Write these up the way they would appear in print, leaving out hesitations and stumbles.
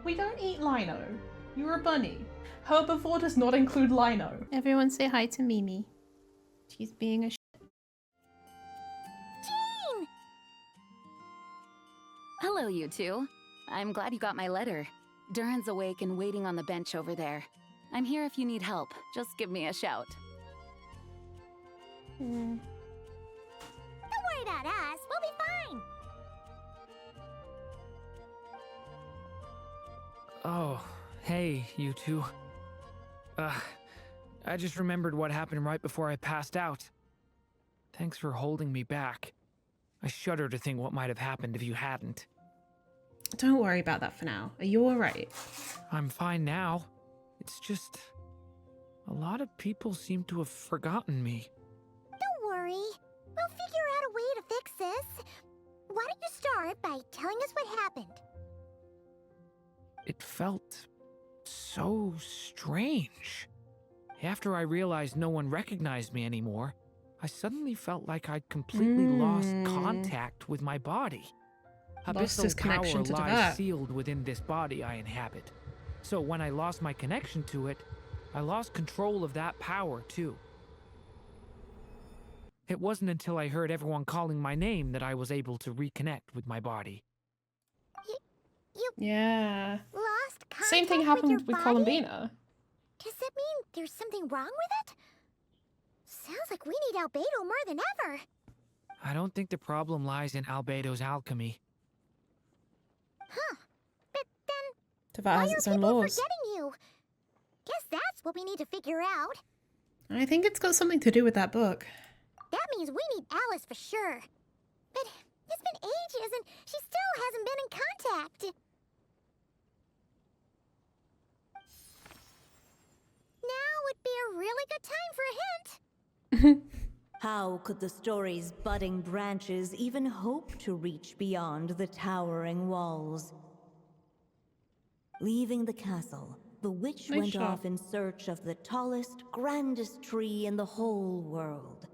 We don't eat lino. You're a bunny. Herbivore does not include lino. Everyone say hi to Mimi. She's being a Jean! Hello, you two. I'm glad you got my letter. Durin's awake and waiting on the bench over there. I'm here if you need help. Just give me a shout. Don't worry about us. We'll be fine. Oh, hey, you two. I just remembered what happened right before I passed out. Thanks for holding me back. I shudder to think what might have happened if you hadn't. Don't worry about that for now. Are you alright? I'm fine now. It's just... a lot of people seem to have forgotten me. Don't worry. We'll figure out a way to fix this. Why don't you start by telling us what happened? It felt so strange. After I realized no one recognized me anymore, I suddenly felt like I'd completely lost contact with my body. Lost his connection to lies that. sealed within this body I inhabit. So when I lost my connection to it, I lost control of that power too. It wasn't until I heard everyone calling my name that I was able to reconnect with my body. Yeah. Lost contact Same thing with happened your with body? Columbina. Does that mean there's something wrong with it? Sounds like we need Albedo more than ever. I don't think the problem lies in Albedo's alchemy. Huh. But then, Teyvat why has are its own people laws. forgetting you? Guess that's what we need to figure out. I think it's got something to do with that book. That means we need Alice for sure. But it's been ages and she still hasn't been in contact. Now would be a really good time for a hint. How could the story's budding branches even hope to reach beyond the towering walls? Leaving the castle, the witch Nice went shot. off in search of the tallest, grandest tree in the whole world.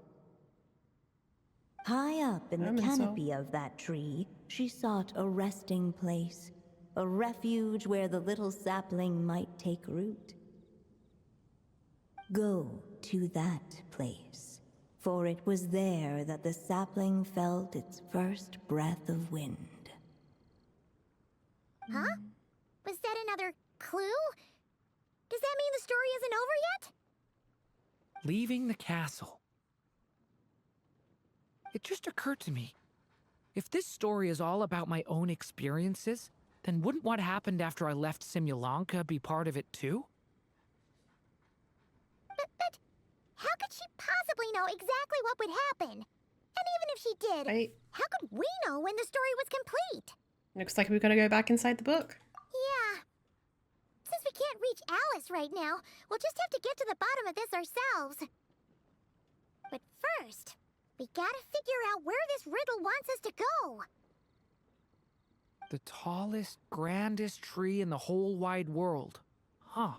High up in the Roman soul. canopy of that tree, she sought a resting place, a refuge where the little sapling might take root. Go to that place, for it was there that the sapling felt its first breath of wind. Huh? Was that another clue? Does that mean the story isn't over yet? Leaving the castle. It just occurred to me. If this story is all about my own experiences, then wouldn't what happened after I left Simulanka be part of it too? But how could she possibly know exactly what would happen? And even if she did, Right. how could we know when the story was complete? Looks like we've got to go back inside the book. Yeah. Since we can't reach Alice right now, we'll just have to get to the bottom of this ourselves. But first, we gotta figure out where this riddle wants us to go. The tallest, grandest tree in the whole wide world. Huh.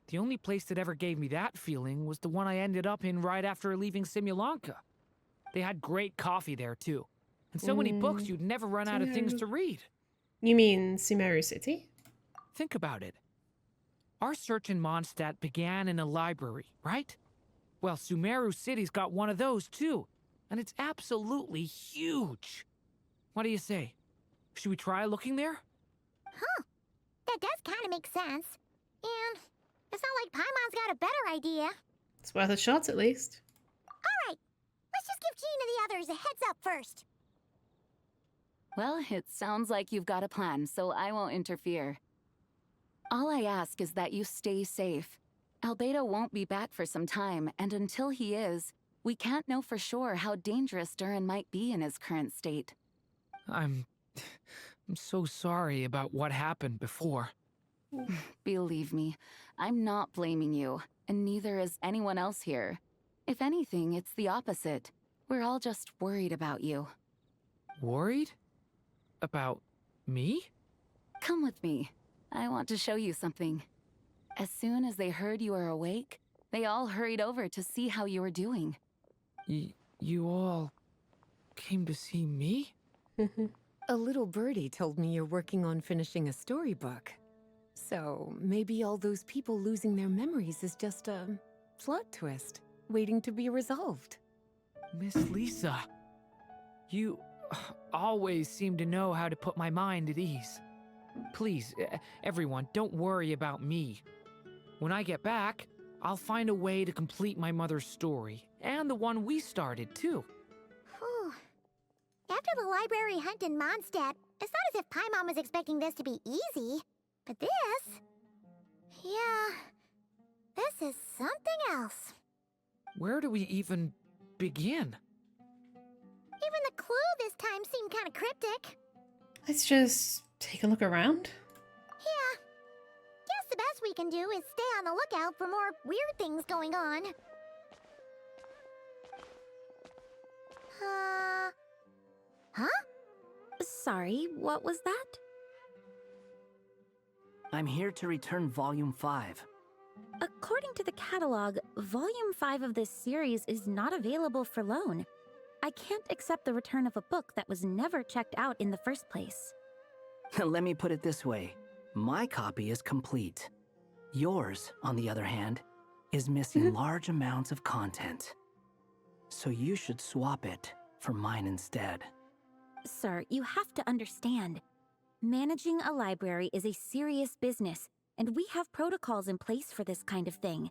The only place that ever gave me that feeling was the one I ended up in right after leaving Simulanka. They had great coffee there too. And so many books you'd never run out of things to read. You mean Sumeru City? Think about it. Our search in Mondstadt began in a library, right? Well, Sumeru City's got one of those too. And it's absolutely huge. What do you say? Should we try looking there? Huh. That does kind of make sense. And it's not like Paimon's got a better idea. It's worth a shot at least. Alright, let's just give Jean and the others a heads up first. Well, it sounds like you've got a plan, so I won't interfere. All I ask is that you stay safe. Albedo won't be back for some time, and until he is, we can't know for sure how dangerous Durin might be in his current state. I'm so sorry about what happened before. Believe me, I'm not blaming you, and neither is anyone else here. If anything, it's the opposite. We're all just worried about you. Worried? About me? Come with me. I want to show you something. As soon as they heard you were awake, they all hurried over to see how you were doing. You all came to see me? A little birdie told me you're working on finishing a storybook. So maybe all those people losing their memories is just a plot twist waiting to be resolved. Miss Lisa, you always seem to know how to put my mind at ease. Please, everyone, don't worry about me. When I get back, I'll find a way to complete my mother's story, and the one we started, too. Whew. After the library hunt in Mondstadt, it's not as if Paimon was expecting this to be easy. But this... yeah... this is something else. Where do we even begin? Even the clue this time seemed kind of cryptic. Let's just take a look around. Yeah. Guess the best we can do is stay on the lookout for more weird things going on. Huh? Sorry, what was that? I'm here to return Volume 5. According to the catalog, Volume 5 of this series is not available for loan. I can't accept the return of a book that was never checked out in the first place. Let me put it this way. My copy is complete. Yours, on the other hand, is missing large amounts of content. So you should swap it for mine instead. Sir, you have to understand. Managing a library is a serious business, and we have protocols in place for this kind of thing.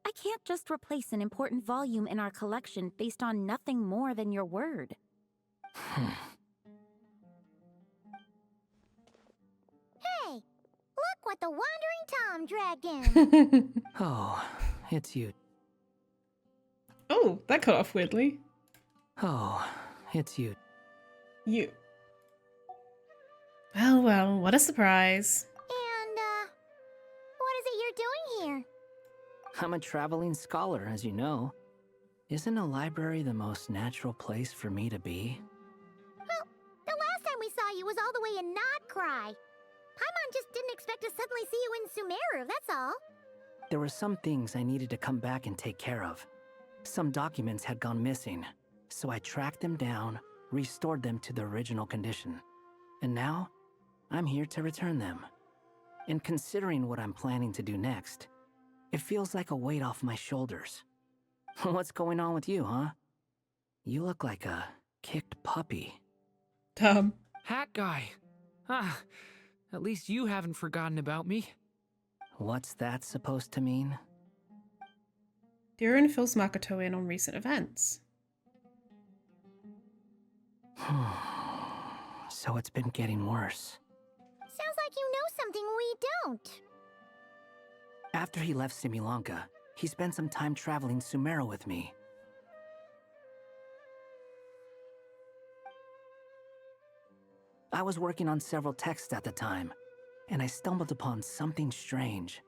I can't just replace an important volume in our collection based on nothing more than your word. Hey, look what the Wandering Tom dragged in. Oh, it's you. Oh, that cut off weirdly. Oh, it's you. You. Well, well, what a surprise. And, what is it you're doing here? I'm a traveling scholar, as you know. Isn't a library the most natural place for me to be? Well, the last time we saw you was all the way in Nodkrai. Paimon just didn't expect to suddenly see you in Sumeru, that's all. There were some things I needed to come back and take care of. Some documents had gone missing, so I tracked them down, restored them to the original condition. And now, I'm here to return them. And considering what I'm planning to do next, it feels like a weight off my shoulders. What's going on with you, huh? You look like a kicked puppy. Dumb. Hat guy. Ah, at least you haven't forgotten about me. What's that supposed to mean? Durin fills Makoto in on recent events. So it's been getting worse. Sounds like you know something we don't. After he left Similanka, he spent some time traveling Sumeru with me. I was working on several texts at the time, and I stumbled upon something strange.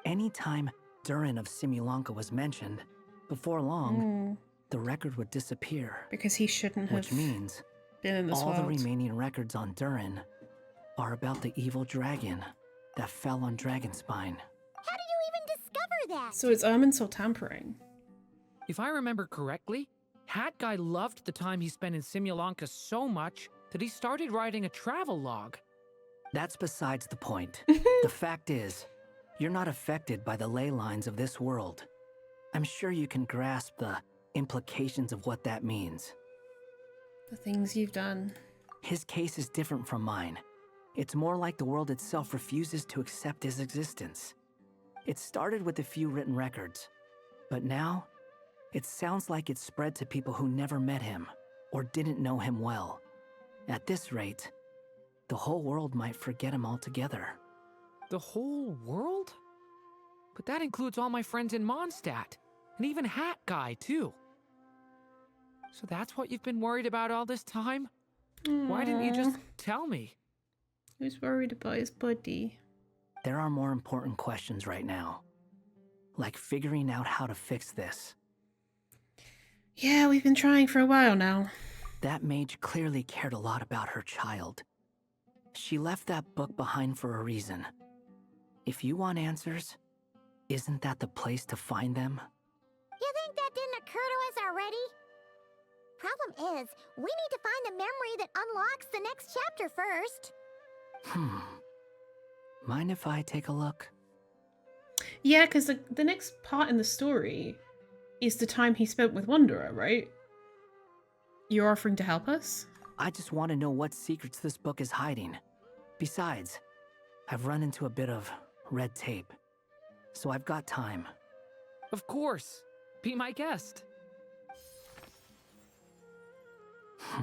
Anytime Durin of Similanka was mentioned, before long, the record would disappear. Because he shouldn't have Which means been in this all world. the remaining records on Durin are about the evil dragon that fell on Dragonspine. How did you even discover that? So it's Irminsul tampering. If I remember correctly, Hat Guy loved the time he spent in Simulanka so much that he started writing a travel log. That's besides the point. The fact is, you're not affected by the ley lines of this world. I'm sure you can grasp the implications of what that means. The things you've done. His case is different from mine. It's more like the world itself refuses to accept his existence. It started with a few written records, but now, it sounds like it's spread to people who never met him or didn't know him well. At this rate, the whole world might forget him altogether. The whole world? But that includes all my friends in Mondstadt, and even Hat Guy, too. So that's what you've been worried about all this time? Why didn't you just tell me? He was worried about his buddy. There are more important questions right now, like figuring out how to fix this. Yeah, we've been trying for a while now. That mage clearly cared a lot about her child. She left that book behind for a reason. If you want answers, isn't that the place to find them? You think that didn't occur to us already? Problem is, we need to find the memory that unlocks the next chapter first. Mind if I take a look? Yeah, because the next part in the story is the time he spent with Wanderer, right? You're offering to help us? I just want to know what secrets this book is hiding. Besides, I've run into a bit of red tape, so I've got time. Of course. Be my guest. So,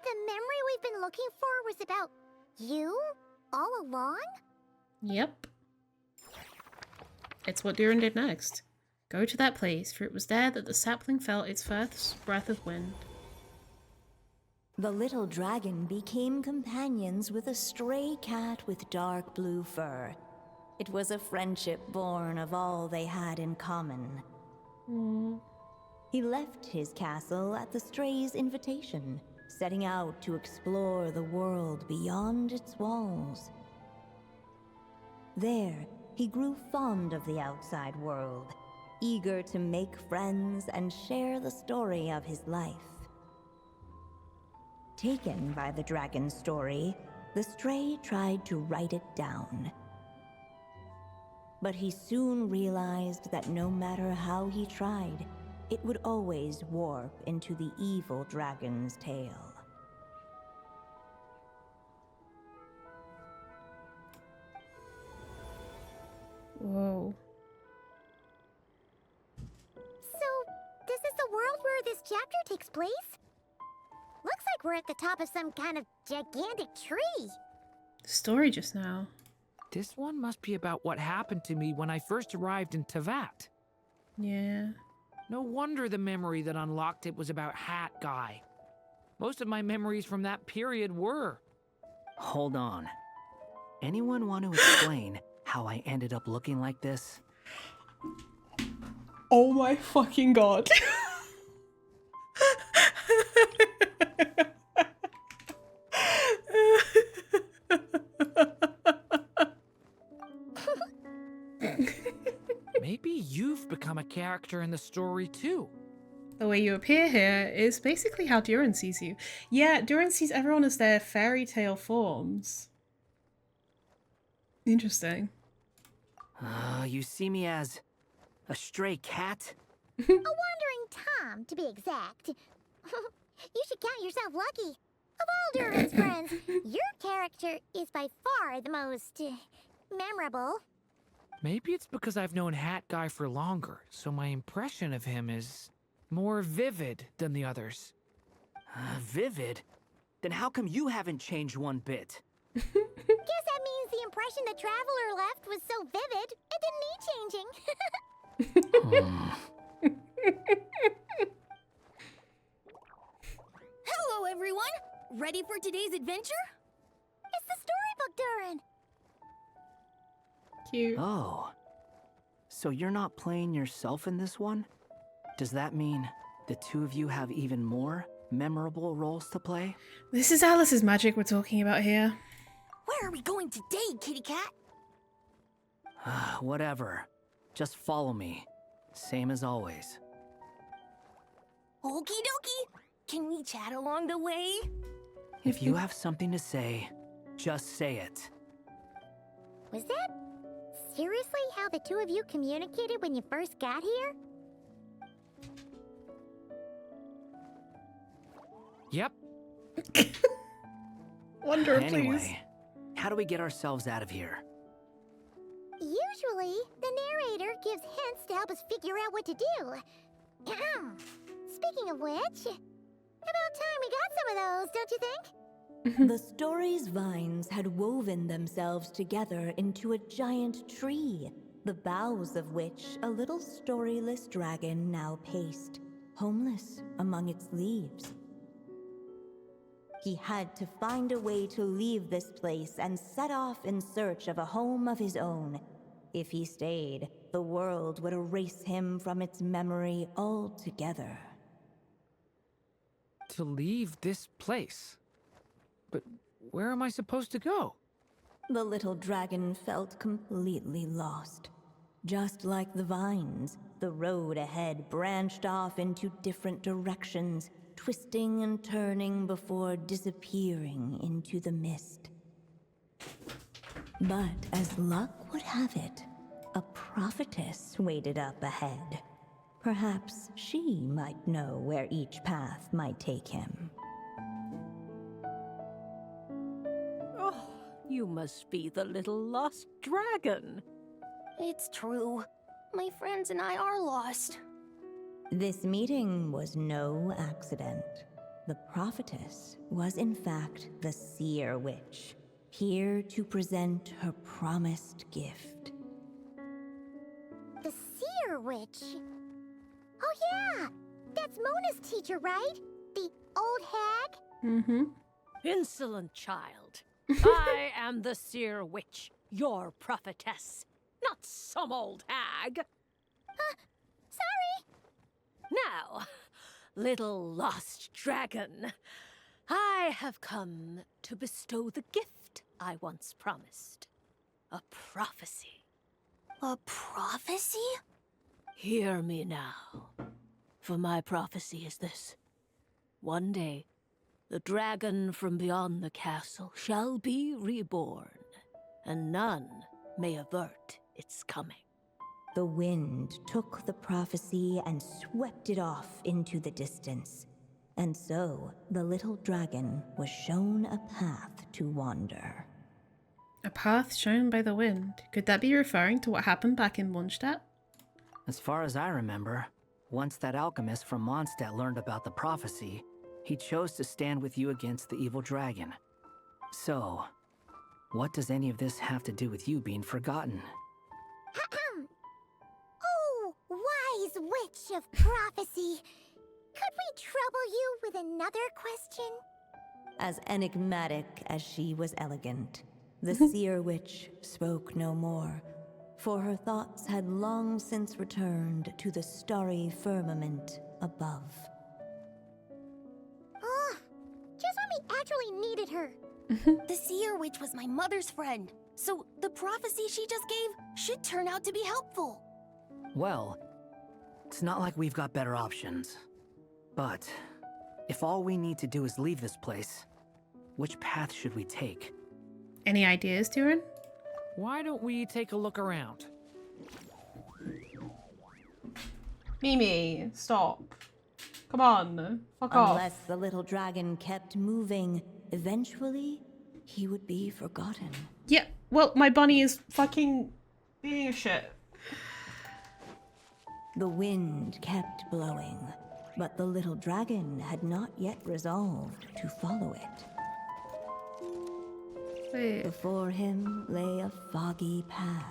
the memory we've been looking for was about you all along? Yep. It's what Durin did next. Go to that place, for it was there that the sapling felt its first breath of wind. The little dragon became companions with a stray cat with dark blue fur. It was a friendship born of all they had in common. He left his castle at the stray's invitation, setting out to explore the world beyond its walls. There, he grew fond of the outside world, eager to make friends and share the story of his life. Taken by the dragon's story, the stray tried to write it down. But he soon realized that no matter how he tried, it would always warp into the evil dragon's tale. Whoa. So, this is the world where this chapter takes place? Looks like we're at the top of some kind of gigantic tree. The story just now. This one must be about what happened to me when I first arrived in Teyvat. Yeah. No wonder the memory that unlocked it was about Hat Guy. Most of my memories from that period were. Hold on. Anyone want to explain how I ended up looking like this? Oh my fucking god. Maybe you've become a character in the story too. The way you appear here is basically how Durin sees you. Yeah, Durin sees everyone as their fairy tale forms. Interesting. You see me as a stray cat? A wandering Tom, to be exact. You should count yourself lucky. Of all Durin's friends, your character is by far the most memorable. Maybe it's because I've known Hat Guy for longer, so my impression of him is more vivid than the others. Vivid? Then how come you haven't changed one bit? Guess that means the impression the traveler left was so vivid, it didn't need changing. Hello, everyone! Ready for today's adventure? It's the storybook, Durin. Cute. Oh. So you're not playing yourself in this one? Does that mean the two of you have even more memorable roles to play? This is Alice's magic we're talking about here. Where are we going today, kitty cat? Whatever. Just follow me. Same as always. Okie dokie! Can we chat along the way? If you have something to say, just say it. Was that seriously how the two of you communicated when you first got here? Yep. Wanderer, please. Anyway, how do we get ourselves out of here? Usually, the narrator gives hints to help us figure out what to do. Speaking of which, about time we got some of those, don't you think? The story's vines had woven themselves together into a giant tree, the boughs of which a little storyless dragon now paced, homeless among its leaves. He had to find a way to leave this place and set off in search of a home of his own. If he stayed, the world would erase him from its memory altogether. To leave this place? But where am I supposed to go? The little dragon felt completely lost. Just like the vines, the road ahead branched off into different directions, twisting and turning before disappearing into the mist. But as luck would have it, a prophetess waited up ahead. Perhaps she might know where each path might take him. Oh, you must be the little lost dragon. It's true. My friends and I are lost. This meeting was no accident. The prophetess was in fact the seer witch, here to present her promised gift. The seer witch? Oh yeah! That's Mona's teacher, right? The old hag? Mm-hmm. Insolent child. I am the seer witch, your prophetess, not some old hag. Sorry! Now, little lost dragon, I have come to bestow the gift I once promised. A prophecy. A prophecy? Hear me now, for my prophecy is this. One day, the dragon from beyond the castle shall be reborn, and none may avert its coming. The wind took the prophecy and swept it off into the distance. And so, the little dragon was shown a path to wander. A path shown by the wind. Could that be referring to what happened back in Mondstadt? As far as I remember, once that alchemist from Mondstadt learned about the prophecy, he chose to stand with you against the evil dragon. So, what does any of this have to do with you being forgotten? Oh, wise witch of prophecy! Could we trouble you with another question? As enigmatic as she was elegant, the seer witch spoke no more, for her thoughts had long since returned to the starry firmament above. Oh, just when we actually needed her. The seer witch was my mother's friend, so the prophecy she just gave should turn out to be helpful. Well, it's not like we've got better options. But, if all we need to do is leave this place, which path should we take? Any ideas, Durin? Why don't we take a look around? Mimi, stop. Come on, fuck off. Unless the little dragon kept moving, eventually he would be forgotten. Yeah, well, my bunny is fucking being a shit. The wind kept blowing, but the little dragon had not yet resolved to follow it. Wait. Before him lay a foggy path,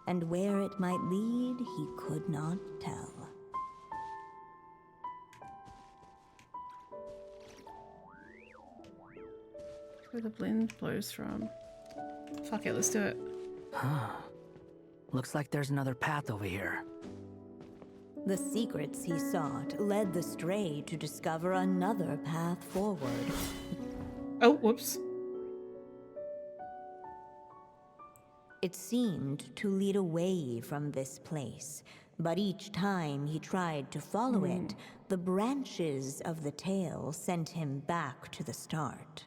and where it might lead he could not tell. Where the wind blows from. Fuck it, let's do it. Looks like there's another path over here. The secrets he sought led the stray to discover another path forward. Oh, whoops. It seemed to lead away from this place, but each time he tried to follow it, the branches of the tail sent him back to the start.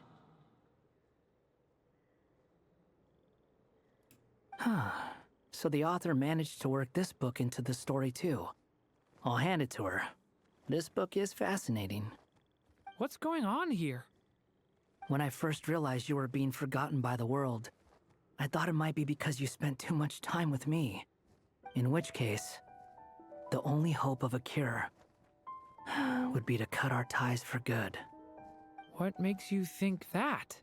So the author managed to work this book into the story too. I'll hand it to her. This book is fascinating. What's going on here? When I first realized you were being forgotten by the world, I thought it might be because you spent too much time with me. In which case, the only hope of a cure would be to cut our ties for good. What makes you think that?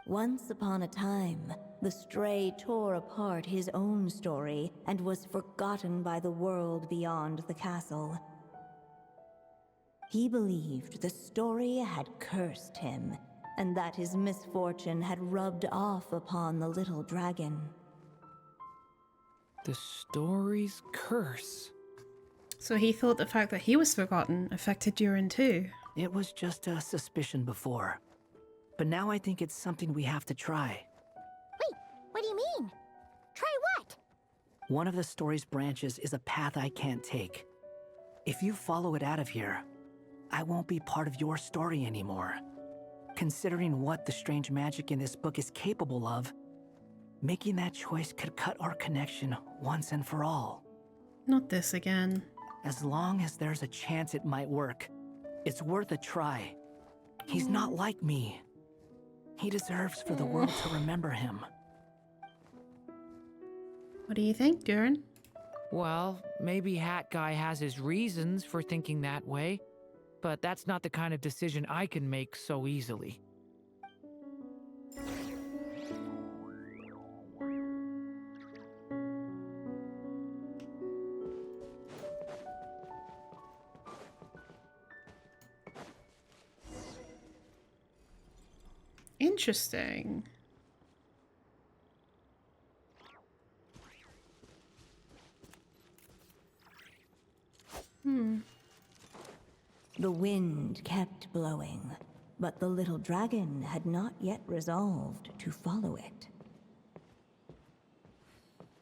Once upon a time, the stray tore apart his own story and was forgotten by the world beyond the castle. He believed the story had cursed him, and that his misfortune had rubbed off upon the little dragon. The story's curse. So he thought the fact that he was forgotten affected Durin too. It was just a suspicion before. But now I think it's something we have to try. Wait, what do you mean? Try what? One of the story's branches is a path I can't take. If you follow it out of here, I won't be part of your story anymore. Considering what the strange magic in this book is capable of, making that choice could cut our connection once and for all. Not this again. As long as there's a chance it might work, it's worth a try. He's not like me. He deserves for the world to remember him. What do you think, Durin? Well, maybe Hat Guy has his reasons for thinking that way, but that's not the kind of decision I can make so easily. Interesting. The wind kept blowing, but the little dragon had not yet resolved to follow it.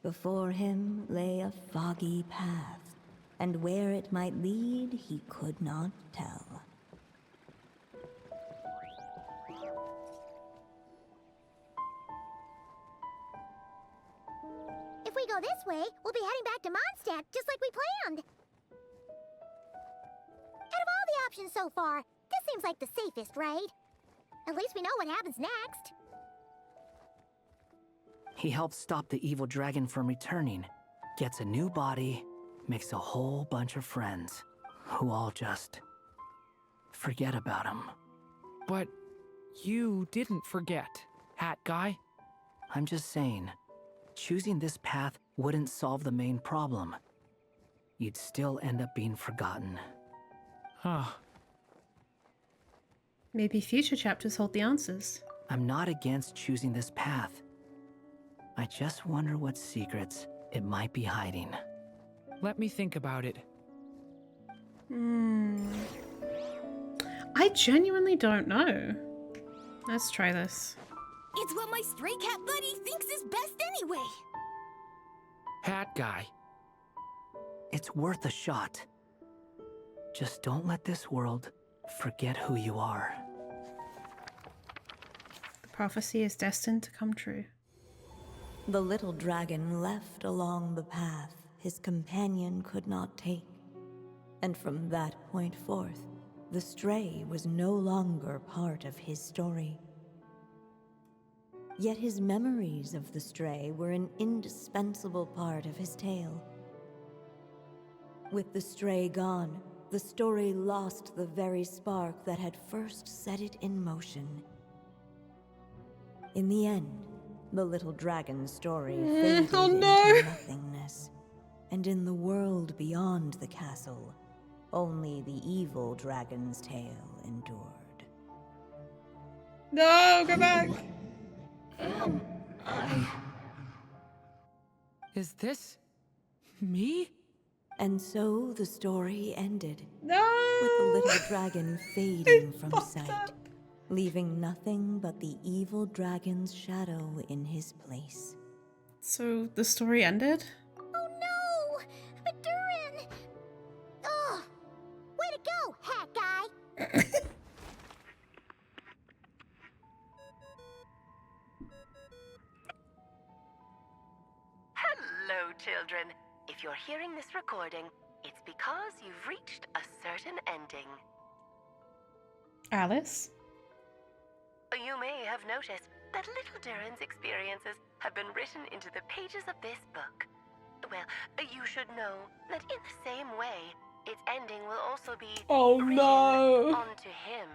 Before him lay a foggy path, and where it might lead he could not tell. If we go this way, we'll be heading back to Mondstadt, just like we planned. Out of all the options so far, this seems like the safest, right? At least we know what happens next. He helps stop the evil dragon from returning, gets a new body, makes a whole bunch of friends, who all just forget about him. But you didn't forget, Hat Guy. I'm just saying, choosing this path wouldn't solve the main problem. You'd still end up being forgotten. Huh. Maybe future chapters hold the answers. I'm not against choosing this path. I just wonder what secrets it might be hiding. Let me think about it. I genuinely don't know. Let's try this. It's what my stray cat buddy thinks is best anyway. Hat Guy. It's worth a shot. Just don't let this world forget who you are. The prophecy is destined to come true. The little dragon left along the path his companion could not take. And from that point forth, the stray was no longer part of his story. Yet his memories of the stray were an indispensable part of his tale. With the stray gone, the story lost the very spark that had first set it in motion. In the end, the little dragon's story faded into nothingness, and in the world beyond the castle, only the evil dragon's tale endured. No, go back! Is this me? And so the story ended, No! with the little dragon fading from sight, leaving nothing but the evil dragon's shadow in his place. So the story ended? Oh no! But Durin! Ugh! Way to go, Hat Guy! Hello, children. If you're hearing this recording, it's because you've reached a certain ending. Alice? You may have noticed that little Durin's experiences have been written into the pages of this book. Well, you should know that in the same way, its ending will also be written onto him.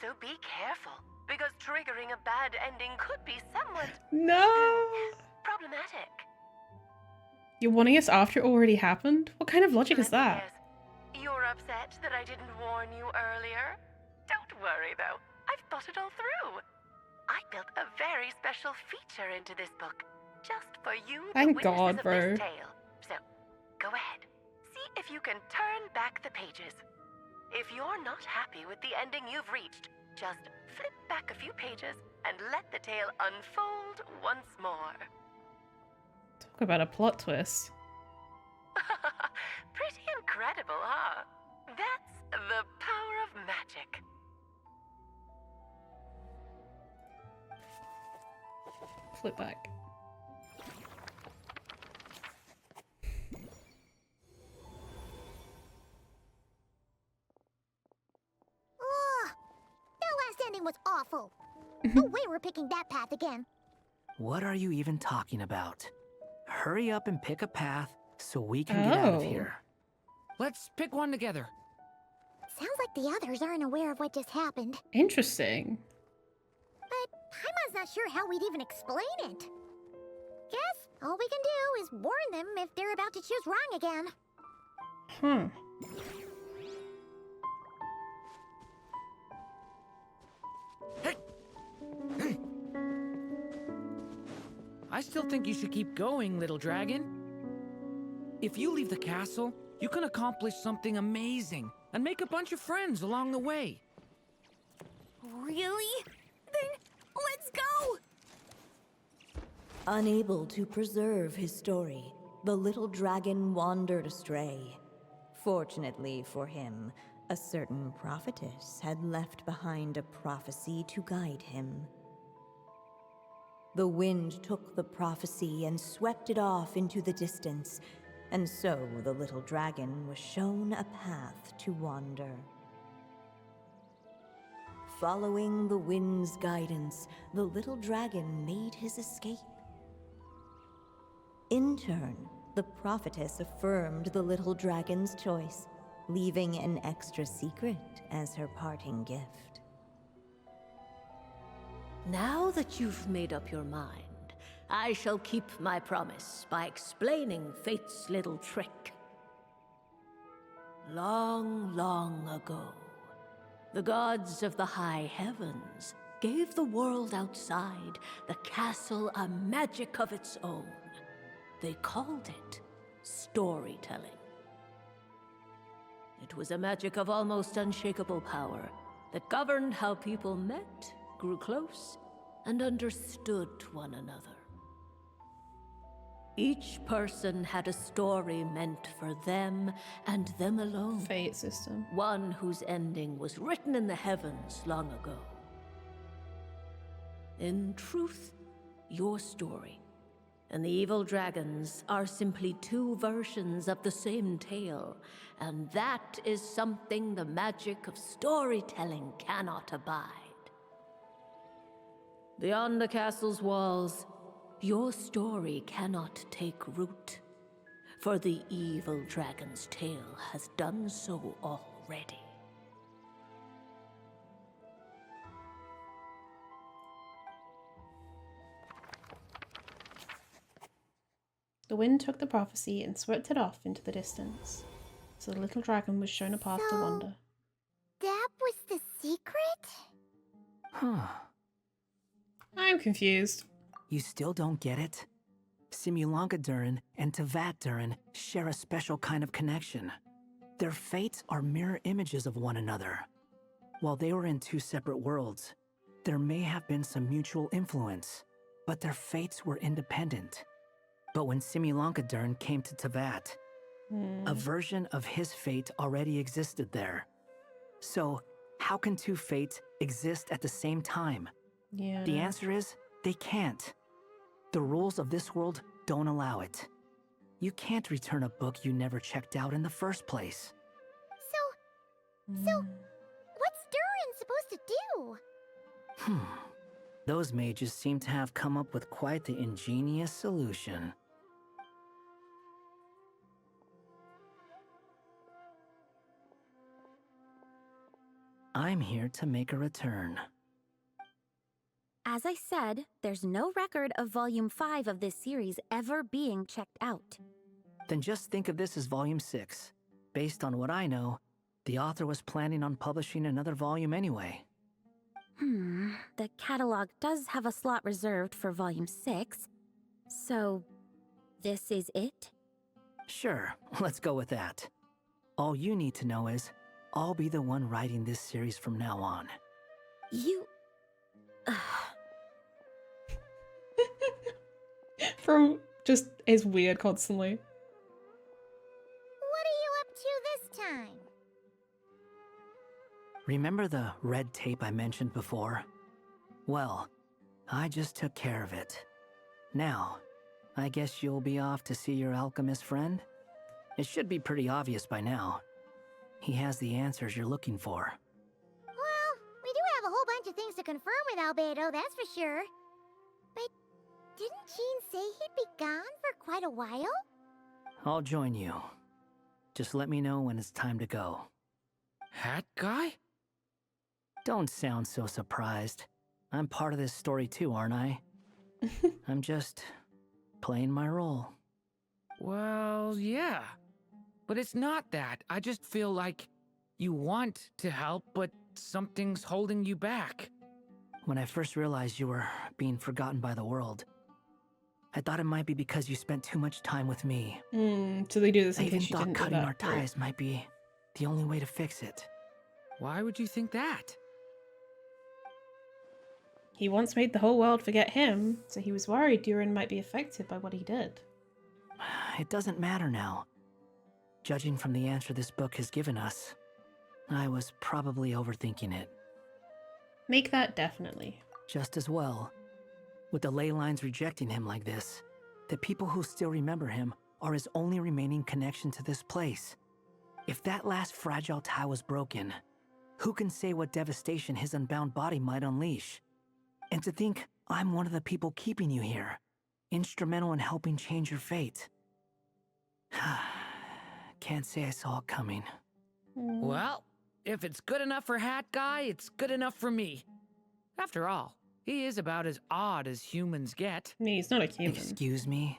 So be careful, because triggering a bad ending could be somewhat problematic. You're wanting us after it already happened? What kind of logic is that? Yes. You're upset that I didn't warn you earlier? Don't worry, though. I've thought it all through. I built a very special feature into this book, just for you, Thank the God, witnesses bro. of this tale. So, go ahead. See if you can turn back the pages. If you're not happy with the ending you've reached, just flip back a few pages and let the tale unfold once more. Talk about a plot twist. Pretty incredible, huh? That's the power of magic. Flip back. Ugh, that last ending was awful. No way we're picking that path again. What are you even talking about? Hurry up and pick a path so we can get out of here. Let's pick one together. Sounds like the others aren't aware of what just happened. Interesting. But Paimon's not sure how we'd even explain it. Guess all we can do is warn them if they're about to choose wrong again. Huh. I still think you should keep going, little dragon. If you leave the castle, you can accomplish something amazing and make a bunch of friends along the way. Really? Then let's go! Unable to preserve his story, the little dragon wandered astray. Fortunately for him, a certain prophetess had left behind a prophecy to guide him. The wind took the prophecy and swept it off into the distance, and so the little dragon was shown a path to wander. Following the wind's guidance, the little dragon made his escape. In turn, the prophetess affirmed the little dragon's choice, leaving an extra secret as her parting gift. Now that you've made up your mind, I shall keep my promise by explaining Fate's little trick. Long, long ago, the gods of the high heavens gave the world outside the castle a magic of its own. They called it storytelling. It was a magic of almost unshakable power that governed how people met, grew close, and understood one another. Each person had a story meant for them and them alone. Fate system. One whose ending was written in the heavens long ago. In truth, your story and the evil dragons are simply two versions of the same tale, and that is something the magic of storytelling cannot abide. Beyond the castle's walls, your story cannot take root, for the evil dragon's tale has done so already. The wind took the prophecy and swept it off into the distance. So the little dragon was shown a path to wander. That was the secret? Huh. I'm confused. You still don't get it? Simulanka Durin and teyvat Durin share a special kind of connection. Their fates are mirror images of one another. While they were in two separate worlds, there may have been some mutual influence, but their fates were independent. But when Simulanka Durin came to teyvat, a version of his fate already existed there. So, how can two fates exist at the same time? Yeah. The answer is, they can't. The rules of this world don't allow it. You can't return a book you never checked out in the first place. So what's Durin supposed to do? Those mages seem to have come up with quite the ingenious solution. I'm here to make a return. As I said, there's no record of Volume 5 of this series ever being checked out. Then just think of this as Volume 6. Based on what I know, the author was planning on publishing another volume anyway. The catalog does have a slot reserved for Volume 6. So, this is it? Sure, let's go with that. All you need to know is, I'll be the one writing this series from now on. You... From Just is weird constantly. What are you up to this time? Remember the red tape I mentioned before? Well, I just took care of it. Now, I guess you'll be off to see your alchemist friend? It should be pretty obvious by now. He has the answers you're looking for. Well, we do have a whole bunch of things to confirm with Rubedo, that's for sure. But didn't Jean say he'd be gone for quite a while? I'll join you. Just let me know when it's time to go. Hat guy? Don't sound so surprised. I'm part of this story too, aren't I? I'm just playing my role. Well, yeah. But it's not that. I just feel like you want to help, but something's holding you back. When I first realized you were being forgotten by the world, I thought it might be because you spent too much time with me. So they do this I in even case you thought didn't do cutting that. our ties might be the only way to fix it. Why would you think that? He once made the whole world forget him, so he was worried Durin might be affected by what he did. It doesn't matter now. Judging from the answer this book has given us, I was probably overthinking it. Make that definitely. Just as well. With the ley lines rejecting him like this, the people who still remember him are his only remaining connection to this place. If that last fragile tie was broken, who can say what devastation his unbound body might unleash? And to think I'm one of the people keeping you here, instrumental in helping change your fate. Can't say I saw it coming. Well, if it's good enough for Hat Guy, it's good enough for me. After all, he is about as odd as humans get. I mean, he's not a human. Excuse me?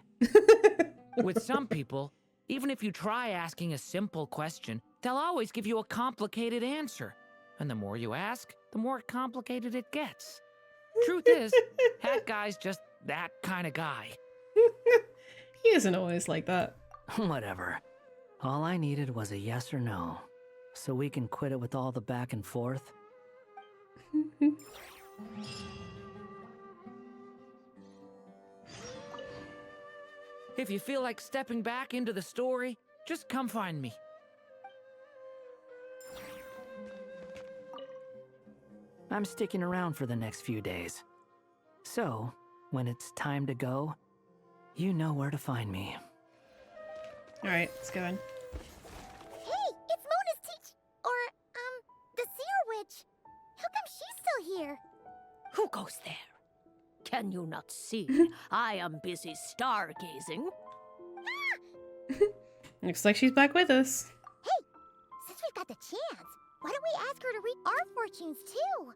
With some people, even if you try asking a simple question, they'll always give you a complicated answer. And the more you ask, the more complicated it gets. Truth is, Hat Guy's just that kind of guy. He isn't always like that. Whatever. All I needed was a yes or no, so we can quit it with all the back and forth. If you feel like stepping back into the story, just come find me. I'm sticking around for the next few days. So, when it's time to go, you know where to find me. Alright, let's go in. Hey, it's Mona's the Seer Witch. How come she's still here? Who goes there? Can you not see? I am busy stargazing. Looks like she's back with us. Hey, since we've got the chance, why don't we ask her to read our fortunes too?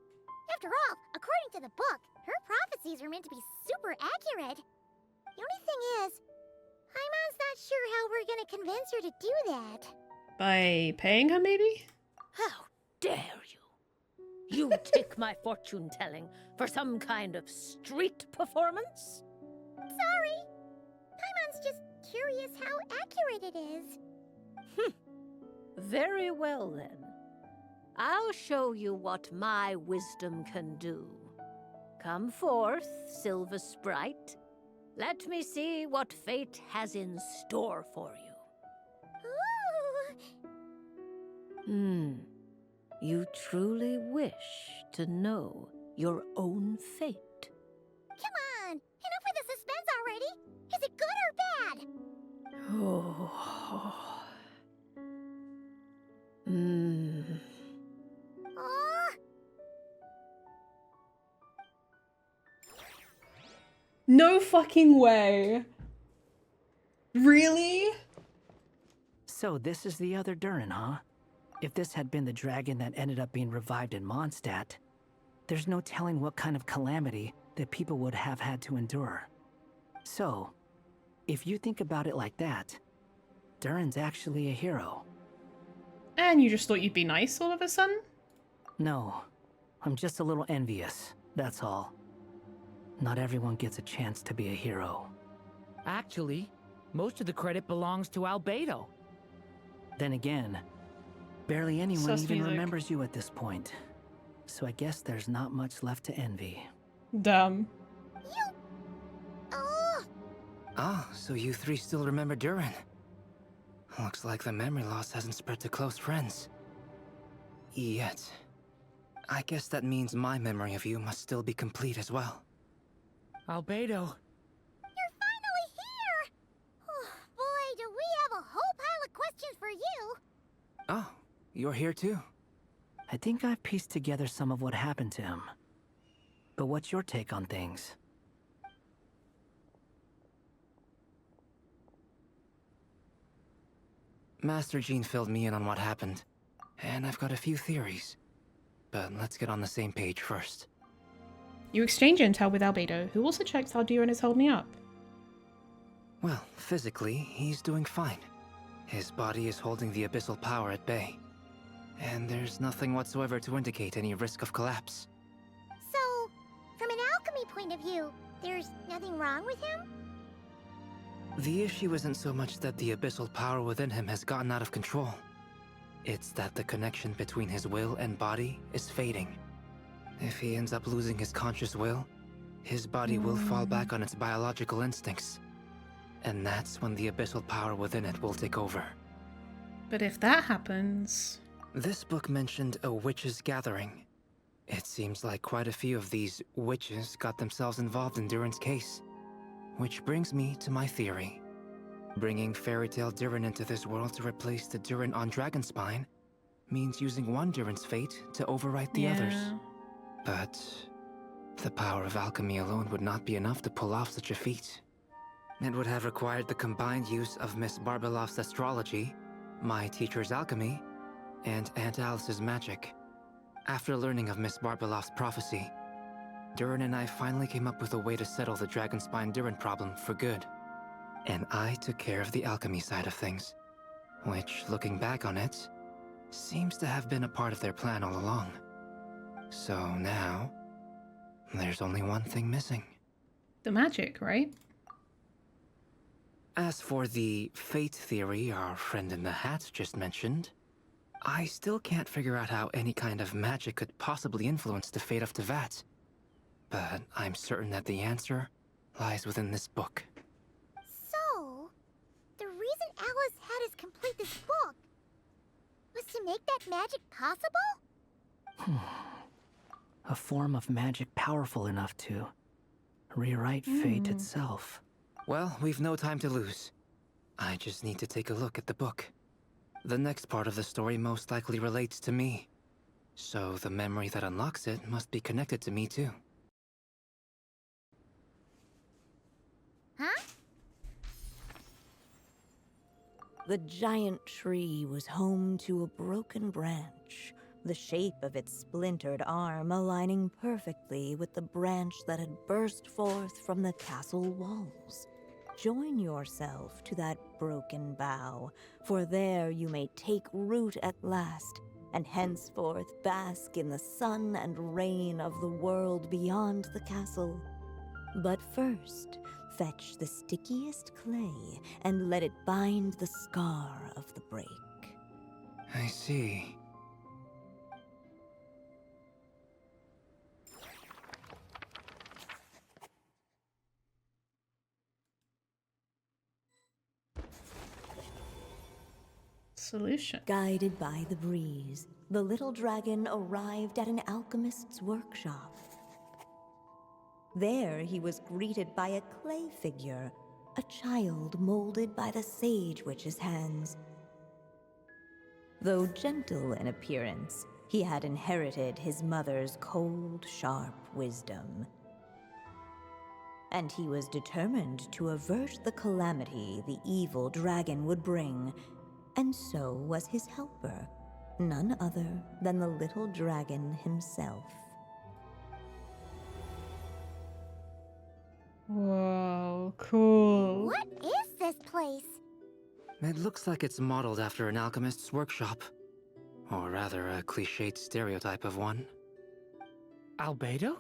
After all, according to the book, her prophecies are meant to be super accurate. The only thing is, Paimon's not sure how we're gonna convince her to do that. By paying her, maybe? How dare you? You take my fortune telling for some kind of street performance? Sorry. Paimon's just curious how accurate it is. Very well then. I'll show you what my wisdom can do. Come forth, Silver Sprite. Let me see what fate has in store for you. Ooh. You truly wish to know your own fate? Come on, enough with the suspense already. Is it good or bad? Oh. Aw. No fucking way. Really? So this is the other Durin, huh? If this had been the dragon that ended up being revived in Mondstadt, there's no telling what kind of calamity that people would have had to endure. So, if you think about it like that, Durin's actually a hero. And you just thought you'd be nice all of a sudden? No, I'm just a little envious, that's all. Not everyone gets a chance to be a hero. Actually, most of the credit belongs to Rubedo. Then again, barely anyone Sus even music. remembers you at this point. So I guess there's not much left to envy. Damn. Oh. Ah, so you three still remember Durin. Looks like the memory loss hasn't spread to close friends. Yet. I guess that means my memory of you must still be complete as well. Albedo. You're finally here! Oh, boy, do we have a whole pile of questions for you! Oh, you're here too? I think I've pieced together some of what happened to him. But what's your take on things? Master Jean filled me in on what happened, and I've got a few theories. But let's get on the same page first. You exchange intel with Albedo, who also checks how Durin is holding up. Well, physically, he's doing fine. His body is holding the abyssal power at bay. And there's nothing whatsoever to indicate any risk of collapse. So, from an alchemy point of view, there's nothing wrong with him? The issue isn't so much that the abyssal power within him has gotten out of control. It's that the connection between his will and body is fading. If he ends up losing his conscious will, his body will fall back on its biological instincts. And that's when the abyssal power within it will take over. But if that happens... This book mentioned a witches' gathering. It seems like quite a few of these witches got themselves involved in Durin's case. Which brings me to my theory. Bringing Fairy Tale Durin into this world to replace the Durin on Dragonspine means using one Durin's fate to overwrite the others. But the power of alchemy alone would not be enough to pull off such a feat. It would have required the combined use of Miss Barbeloff's astrology, my teacher's alchemy, and Aunt Alice's magic. After learning of Miss Barbeloff's prophecy, Durin and I finally came up with a way to settle the Dragonspine Durin problem for good. And I took care of the alchemy side of things, which, looking back on it, seems to have been a part of their plan all along. So now, there's only one thing missing. The magic, right? As for the fate theory our friend in the hat just mentioned, I still can't figure out how any kind of magic could possibly influence the fate of Teyvat. But I'm certain that the answer lies within this book. So, the reason Alice had us complete this book was to make that magic possible? A form of magic powerful enough to rewrite fate itself. Well, we've no time to lose. I just need to take a look at the book. The next part of the story most likely relates to me. So the memory that unlocks it must be connected to me too. Huh? The giant tree was home to a broken branch, the shape of its splintered arm aligning perfectly with the branch that had burst forth from the castle walls. Join yourself to that broken bough, for there you may take root at last, and henceforth bask in the sun and rain of the world beyond the castle. But first, fetch the stickiest clay and let it bind the scar of the break. I see. Solution. Guided by the breeze, the little dragon arrived at an alchemist's workshop. There he was greeted by a clay figure, a child molded by the sage witch's hands. Though gentle in appearance, he had inherited his mother's cold, sharp wisdom. And he was determined to avert the calamity the evil dragon would bring, and so was his helper, none other than the little dragon himself. Whoa, cool. What is this place? It looks like it's modeled after an alchemist's workshop. Or rather, a cliched stereotype of one. Albedo?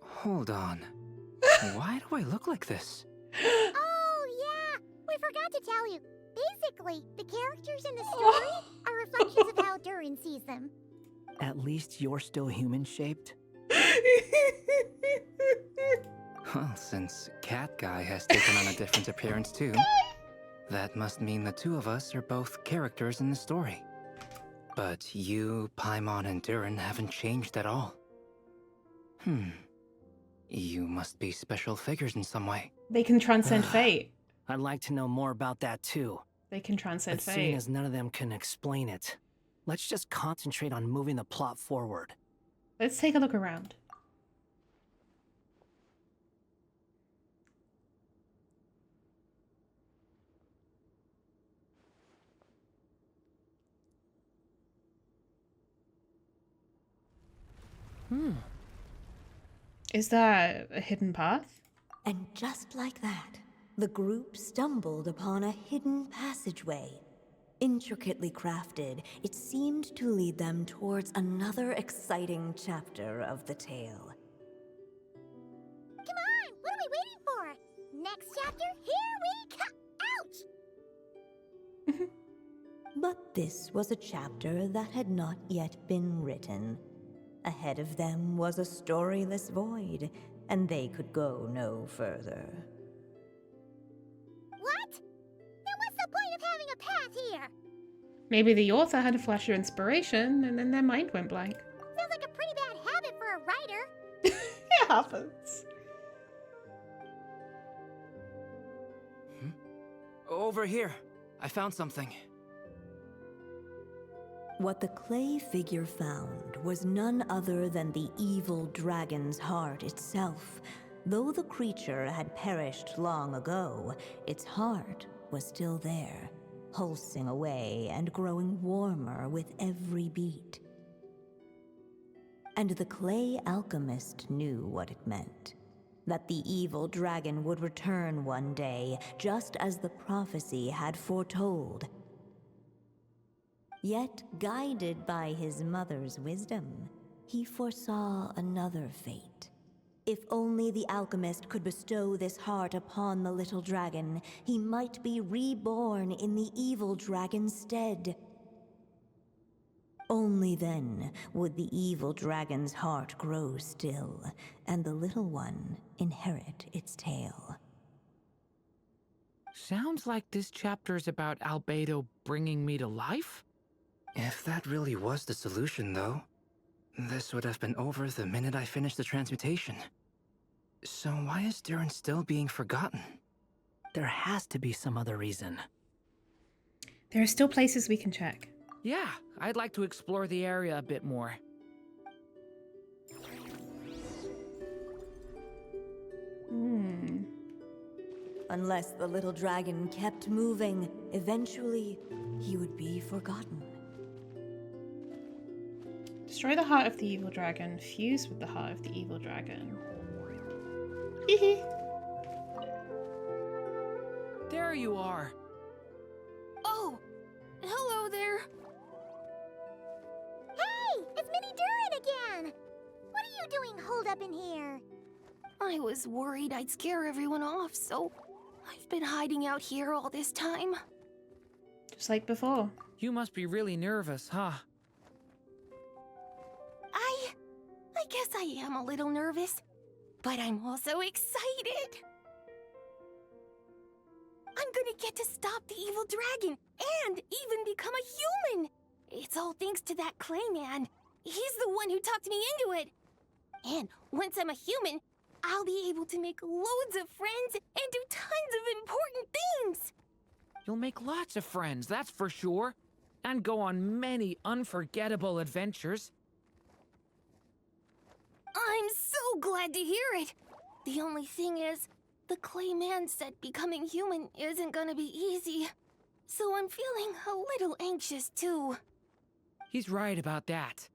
Hold on. Why do I look like this? Oh, yeah! We forgot to tell you. Basically, the characters in the story are reflections of how Durin sees them. At least you're still human-shaped? Well, since Cat Guy has taken on a different appearance too, that must mean the two of us are both characters in the story. But you, Paimon, and Durin haven't changed at all. You must be special figures in some way. They can transcend fate. I'd like to know more about that too. They can transcend But seeing fate. as none of them can explain it, let's just concentrate on moving the plot forward. Let's take a look around. Is that a hidden path? And just like that, the group stumbled upon a hidden passageway. Intricately crafted, it seemed to lead them towards another exciting chapter of the tale. Come on! What are we waiting for? Next chapter, here we come! Ouch! But this was a chapter that had not yet been written. Ahead of them was a storyless void, and they could go no further. What? Then what's the point of having a path here? Maybe the author had a flash of inspiration and then their mind went blank. Sounds like a pretty bad habit for a writer. It happens. Over here. I found something. What the clay figure found was none other than the evil dragon's heart itself. Though the creature had perished long ago, its heart was still there, pulsing away and growing warmer with every beat. And the clay alchemist knew what it meant. That the evil dragon would return one day, just as the prophecy had foretold. Yet, guided by his mother's wisdom, he foresaw another fate. If only the alchemist could bestow this heart upon the little dragon, he might be reborn in the evil dragon's stead. Only then would the evil dragon's heart grow still, and the little one inherit its tale. Sounds like this chapter's about Albedo bringing me to life? If that really was the solution, though, this would have been over the minute I finished the transmutation. So why is Durin still being forgotten? There has to be some other reason. There are still places we can check. Yeah, I'd like to explore the area a bit more. Unless the little dragon kept moving, eventually he would be forgotten. Destroy the heart of the evil dragon. Fuse with the heart of the evil dragon. Hehe. There you are. Oh, hello there. Hey, it's Mini Durin again! What are you doing holed up in here? I was worried I'd scare everyone off, so I've been hiding out here all this time. Just like before. You must be really nervous, huh? I guess I am a little nervous, but I'm also excited. I'm gonna get to stop the evil dragon and even become a human. It's all thanks to that clay man. He's the one who talked me into it. And once I'm a human, I'll be able to make loads of friends and do tons of important things. You'll make lots of friends, that's for sure. And go on many unforgettable adventures. I'm so glad to hear it. The only thing is, the clay man said becoming human isn't gonna be easy. So I'm feeling a little anxious too. He's right about that.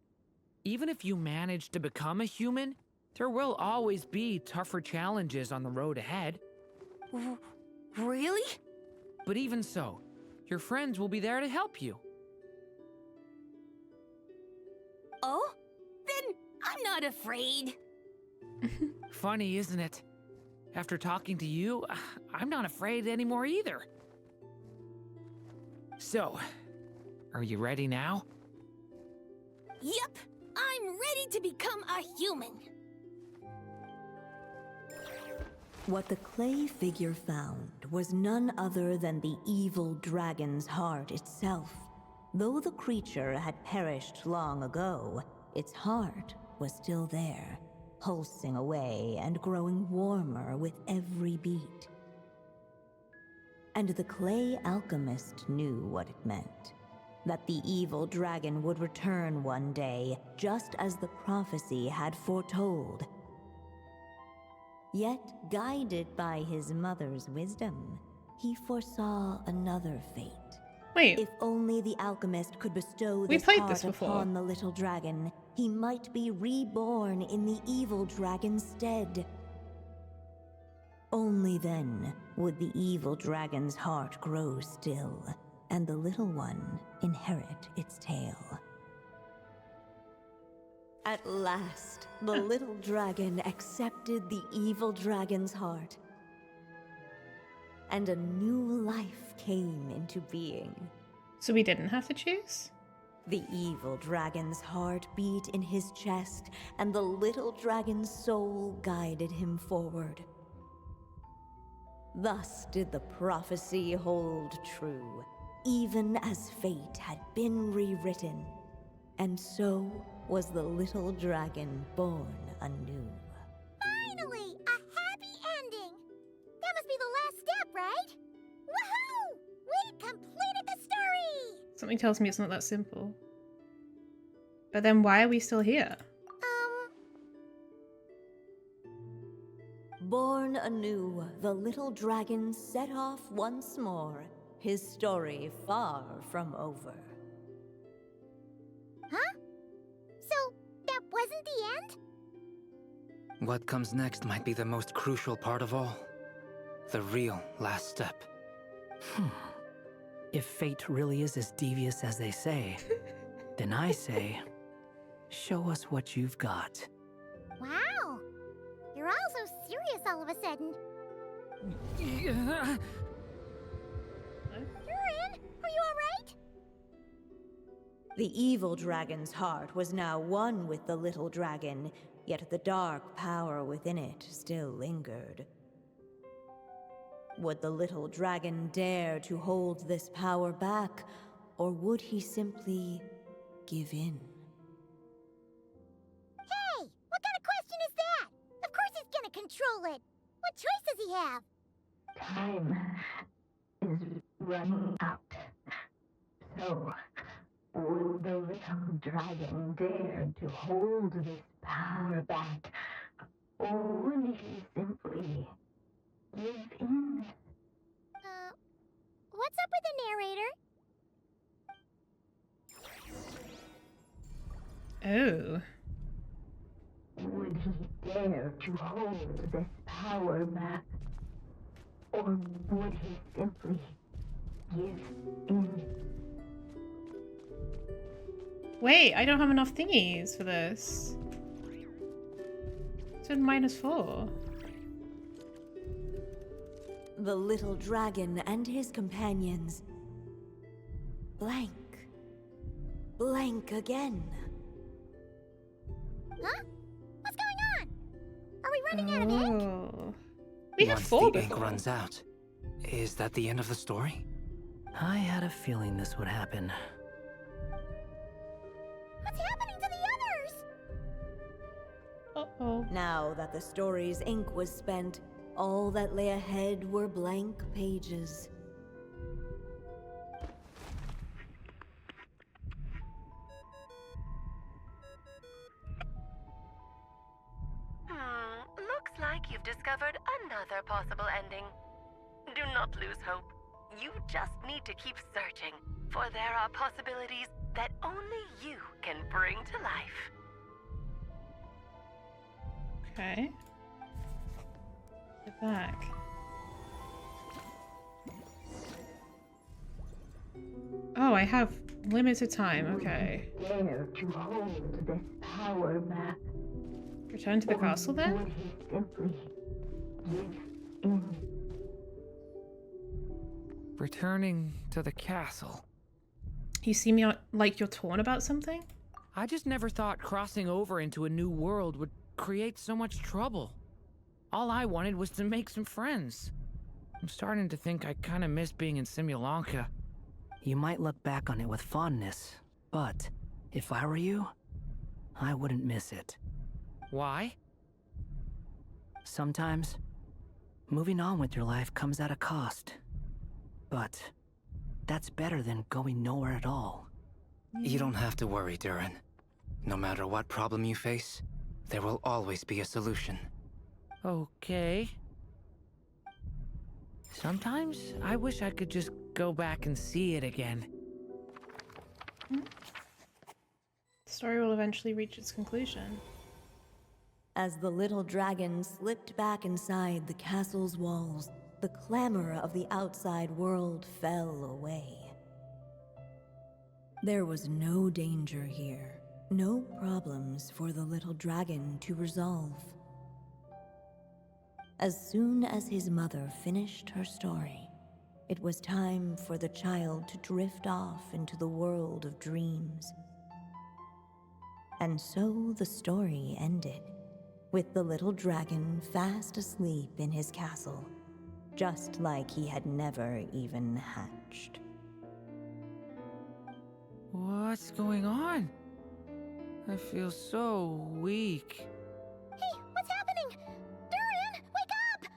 Even if you manage to become a human, there will always be tougher challenges on the road ahead. Really? But even so, your friends will be there to help you. Oh? Then I'm not afraid. Funny, isn't it? After talking to you, I'm not afraid anymore either. So, are you ready now? Yep, I'm ready to become a human. What the clay figure found was none other than the evil dragon's heart itself. Though the creature had perished long ago, its heart was still there, pulsing away and growing warmer with every beat. And the clay alchemist knew what it meant. That the evil dragon would return one day, just as the prophecy had foretold. Yet, guided by his mother's wisdom, he foresaw another fate. Wait. If only the alchemist could bestow We this played heart this before. upon the little dragon, he might be reborn in the evil dragon's stead. Only then would the evil dragon's heart grow still, and the little one inherit its tale. At last, the little dragon accepted the evil dragon's heart, and a new life came into being. So we didn't have to choose? The evil dragon's heart beat in his chest, and the little dragon's soul guided him forward. Thus did the prophecy hold true, even as fate had been rewritten. And so was the little dragon born anew. Finally! A happy ending! That must be the last step, right? Woohoo! We completed the story! Something tells me it's not that simple. But then why are we still here? Born anew, the little dragon set off once more, his story far from over. Huh? So, that wasn't the end? What comes next might be the most crucial part of all. The real last step. If fate really is as devious as they say, then I say, show us what you've got. Wow! You're all so serious all of a sudden. Durin, are you alright? The evil dragon's heart was now one with the little dragon, yet the dark power within it still lingered. Would the little dragon dare to hold this power back, or would he simply give in? Hey! What kind of question is that? Of course he's gonna control it! What choice does he have? Time is running out. So, would the little dragon dare to hold this power back, or would he simply give in? What's up with the narrator? Oh. Would he dare to hold this power back, or would he simply give in? Wait, I don't have enough thingies for this. It's been -4. The little dragon and his companions blank. Blank again. Huh? What's going on? Are we running out of ink? Oh. We have Once 4 the ink before. runs out, is that the end of the story? I had a feeling this would happen. What's happening to the others? Uh-oh. Now that the story's ink was spent, all that lay ahead were blank pages. Looks like you've discovered another possible ending. Do not lose hope. You just need to keep searching, for there are possibilities that only you can bring to life. Okay. Get back. Oh, I have limited time. Okay. Dare to hold this power back, Return to the castle or then? would he simply give in? Returning to the castle. You see me like you're torn about something? I just never thought crossing over into a new world would create so much trouble. All I wanted was to make some friends. I'm starting to think I kind of miss being in Simulanka. You might look back on it with fondness, but if I were you, I wouldn't miss it. Why? Sometimes, moving on with your life comes at a cost. But that's better than going nowhere at all. You don't have to worry, Durin. No matter what problem you face, there will always be a solution. Okay. Sometimes I wish I could just go back and see it again. The story will eventually reach its conclusion. As the little dragon slipped back inside the castle's walls, the clamor of the outside world fell away. There was no danger here, no problems for the little dragon to resolve. As soon as his mother finished her story, it was time for the child to drift off into the world of dreams. And so the story ended, with the little dragon fast asleep in his castle, just like he had never even hatched. What's going on? I feel so weak. Hey, what's happening? Durin, wake up!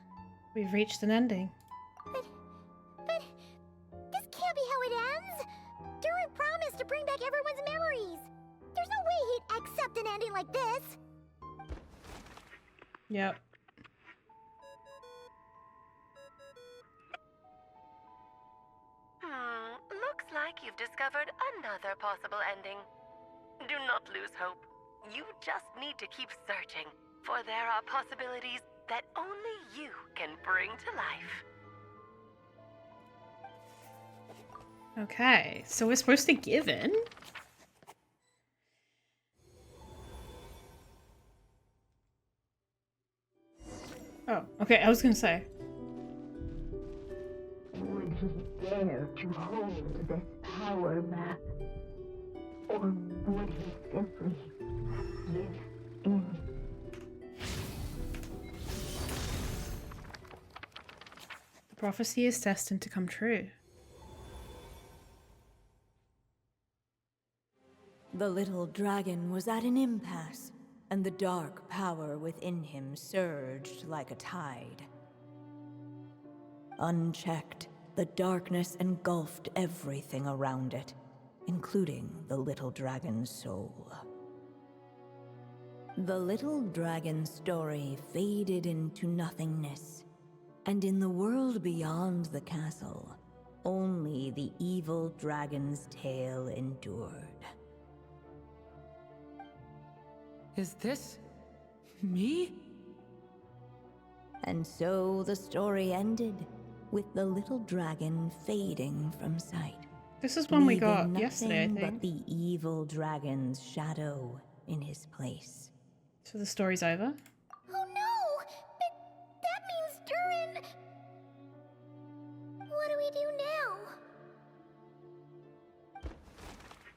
We've reached an ending. But this can't be how it ends. Durin promised to bring back everyone's memories. There's no way he'd accept an ending like this. Yep. Looks like you've discovered another possible ending. Do not lose hope. You just need to keep searching, for there are possibilities that only you can bring to life. Okay, so we're supposed to give in? Oh, okay, I was gonna say. Would he dare to hold this power map? Or would he simply give in? The prophecy is destined to come true. The little dragon was at an impasse, and the dark power within him surged like a tide. Unchecked, the darkness engulfed everything around it, including the little dragon's soul. The little dragon's story faded into nothingness, and in the world beyond the castle, only the evil dragon's tale endured. Is this me? And so the story ended, with the little dragon fading from sight. This is one we leaving got yesterday, I nothing think. but the evil dragon's shadow in his place. So the story's over? Oh no! That means Durin... What do we do now?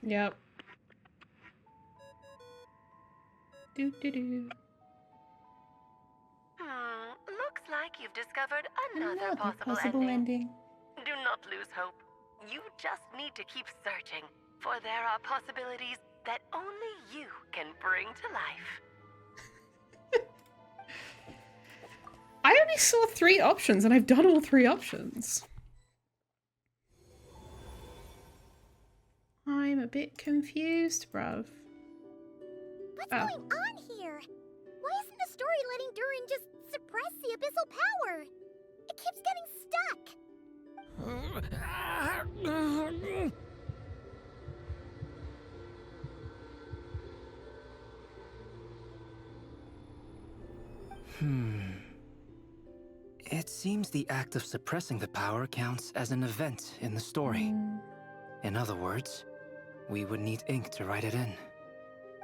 Yep. Do. Looks like you've discovered another possible ending. Do not lose hope. You just need to keep searching, for there are possibilities that only you can bring to life. I only saw 3 options and I've done all 3 options. I'm a bit confused, bruv. What's going on here? Why isn't the story letting Durin just suppress the abyssal power? It keeps getting stuck. It seems the act of suppressing the power counts as an event in the story. In other words, we would need ink to write it in.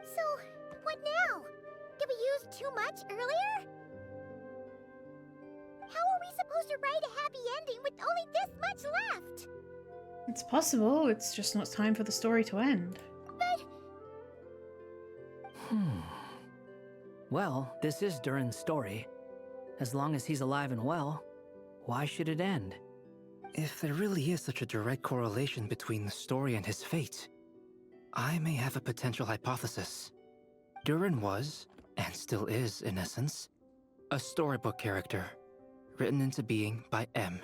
So, what now? Did we use too much earlier? How are we supposed to write a happy ending with only this much left? It's possible, it's just not time for the story to end. But... Well, this is Durin's story. As long as he's alive and well, why should it end? If there really is such a direct correlation between the story and his fate, I may have a potential hypothesis. Durin was, and still is in essence, a storybook character, written into being by M.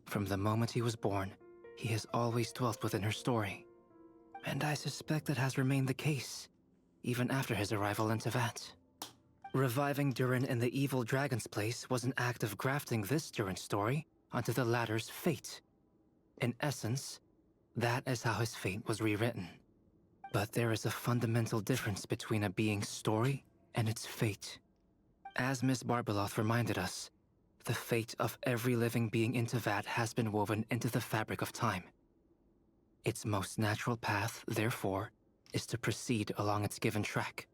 From the moment he was born, he has always dwelt within her story. And I suspect that has remained the case, even after his arrival in Teyvat. Reviving Durin in the evil dragon's place was an act of grafting this Durin story onto the latter's fate. In essence, that is how his fate was rewritten. But there is a fundamental difference between a being's story and its fate. As Miss Barbeloth reminded us, the fate of every living being in Teyvat has been woven into the fabric of time. Its most natural path, therefore, is to proceed along its given track.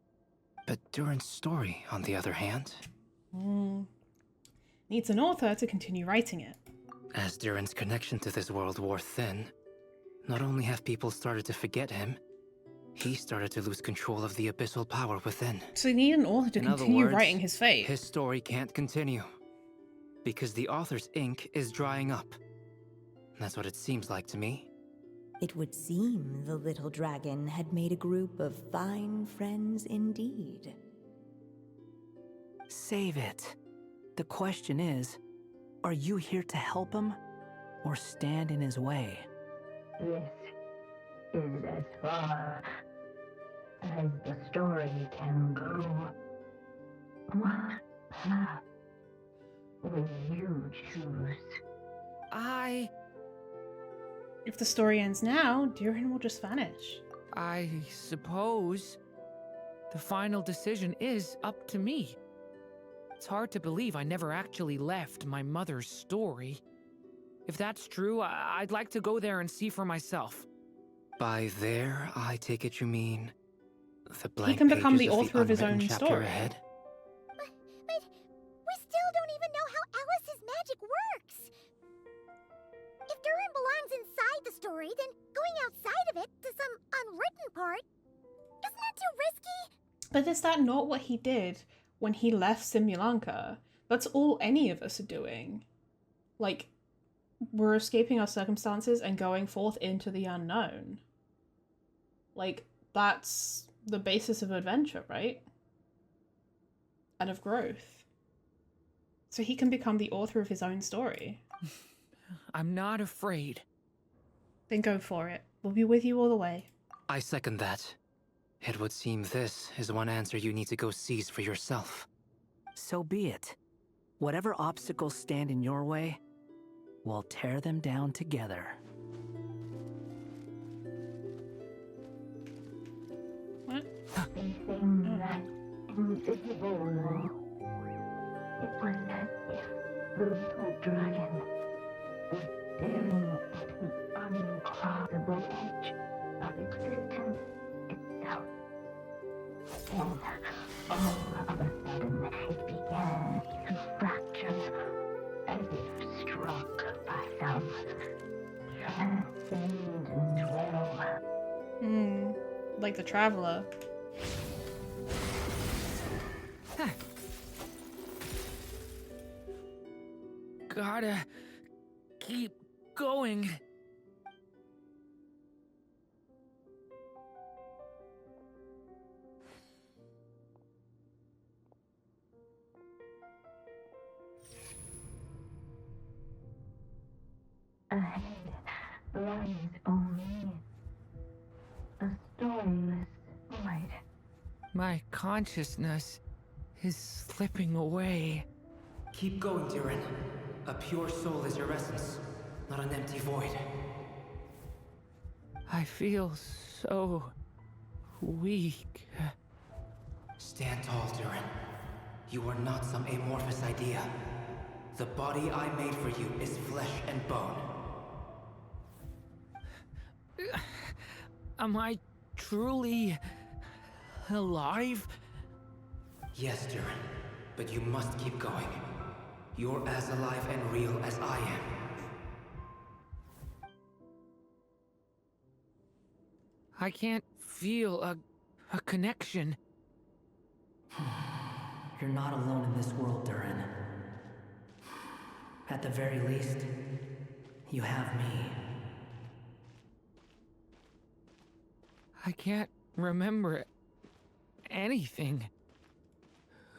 But Durin's story, on the other hand... Needs an author to continue writing it. As Durin's connection to this world wore thin, not only have people started to forget him, he started to lose control of the abyssal power within. So you need an author to In other continue words, writing his fate. His story can't continue. Because the author's ink is drying up. That's what it seems like to me. It would seem the little dragon had made a group of fine friends indeed. Save it. The question is, are you here to help him, or stand in his way? This is as far as the story can go. What path will you choose? If the story ends now, Durin will just vanish. I suppose the final decision is up to me. It's hard to believe I never actually left my mother's story. If that's true, I'd like to go there and see for myself. By there, I take it you mean the blank He can become the pages author of his unwritten own chapter story. ahead? But we still don't even know how Alice's magic works. If Durin belongs inside the story, then going outside of it to some unwritten part, isn't that too risky? But is that not what he did when he left Simulanka? That's all any of us are doing. Like, we're escaping our circumstances and going forth into the unknown. Like, that's the basis of adventure, right? And of growth. So he can become the author of his own story. I'm not afraid. Then go for it. We'll be with you all the way. I second that. It would seem this is one answer you need to go seize for yourself. So be it. Whatever obstacles stand in your way, we'll tear them down together. What? Facing that invisible wall, it was as if the little dragon was staring at the uncrossable edge of existence itself. Then, all of a sudden, it began to fracture, as if struck by some transcendent will. Like the Traveler. Gotta keep going. Ahead lies only a storyless void. My consciousness is slipping away. Keep going, Durin. A pure soul is your essence, not an empty void. I feel so weak. Stand tall, Durin. You are not some amorphous idea. The body I made for you is flesh and bone. Am I truly alive? Yes, Durin, but you must keep going. You're as alive and real as I am. I can't feel a connection. You're not alone in this world, Durin. At the very least, you have me. I can't remember anything.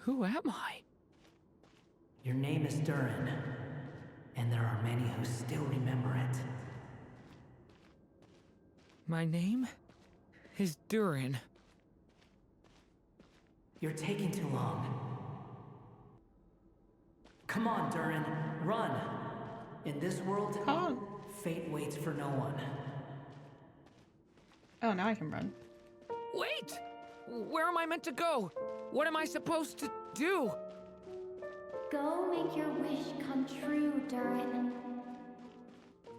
Who am I? Your name is Durin, and there are many who still remember it. My name is Durin. You're taking too long. Come on, Durin, run! In this world, fate waits for no one. Oh, now I can run. Wait! Where am I meant to go? What am I supposed to do? Go make your wish come true, Durin.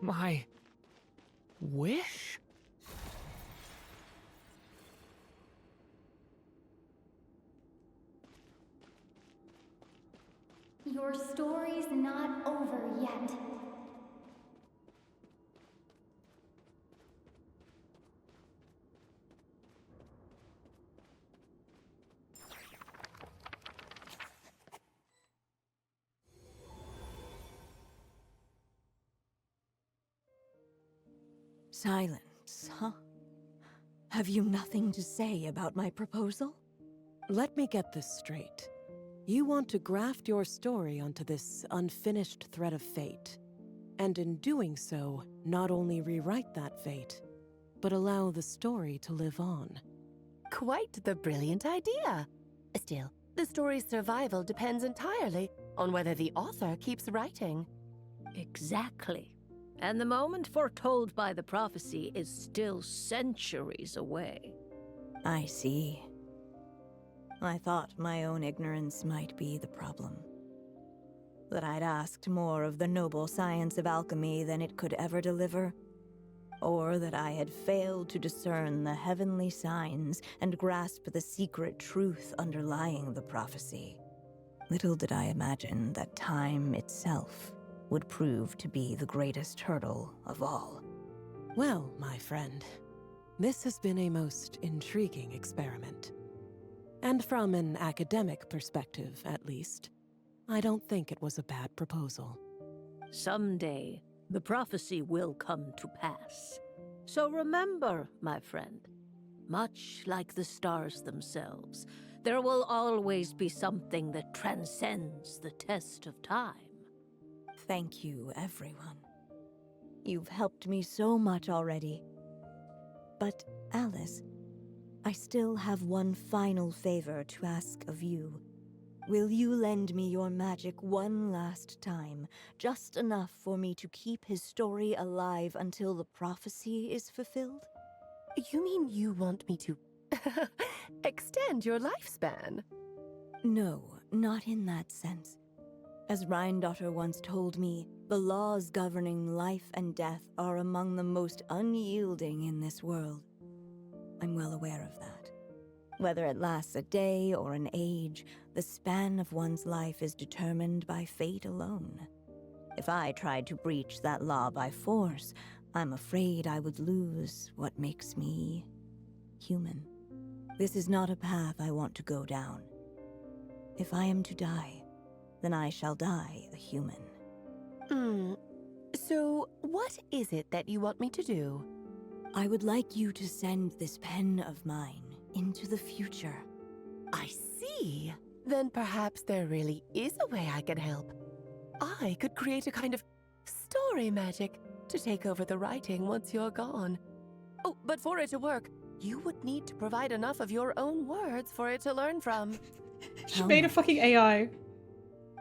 My wish? Your story's not over yet. Silence, huh? Have you nothing to say about my proposal? Let me get this straight. You want to graft your story onto this unfinished thread of fate, and in doing so, not only rewrite that fate, but allow the story to live on. Quite the brilliant idea. Still, the story's survival depends entirely on whether the author keeps writing. Exactly. And the moment foretold by the prophecy is still centuries away. I see. I thought my own ignorance might be the problem. That I'd asked more of the noble science of alchemy than it could ever deliver. Or that I had failed to discern the heavenly signs and grasp the secret truth underlying the prophecy. Little did I imagine that time itself would prove to be the greatest hurdle of all. Well, my friend, this has been a most intriguing experiment. And from an academic perspective, at least, I don't think it was a bad proposal. Someday, the prophecy will come to pass. So remember, my friend, much like the stars themselves, there will always be something that transcends the test of time. Thank you, everyone. You've helped me so much already. But, Alice, I still have one final favor to ask of you. Will you lend me your magic one last time, just enough for me to keep his story alive until the prophecy is fulfilled? You mean you want me to extend your lifespan? No, not in that sense. As Rhindaughter once told me, the laws governing life and death are among the most unyielding in this world. I'm well aware of that. Whether it lasts a day or an age, the span of one's life is determined by fate alone. If I tried to breach that law by force, I'm afraid I would lose what makes me human. This is not a path I want to go down. If I am to die, then I shall die a human. So, what is it that you want me to do? I would like you to send this pen of mine into the future. I see. Then perhaps there really is a way I can help. I could create a kind of story magic to take over the writing once you're gone. Oh, but for it to work, you would need to provide enough of your own words for it to learn from. She made a fucking AI.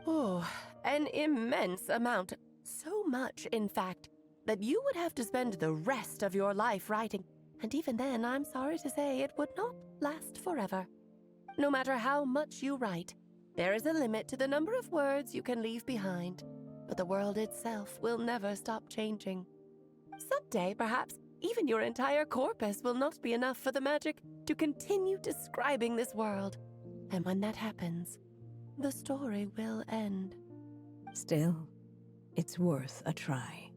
Oh, an immense amount. So much, in fact, that you would have to spend the rest of your life writing. And even then, I'm sorry to say, it would not last forever. No matter how much you write, there is a limit to the number of words you can leave behind. But the world itself will never stop changing. Someday, perhaps, even your entire corpus will not be enough for the magic to continue describing this world. And when that happens, the story will end. Still, it's worth a try.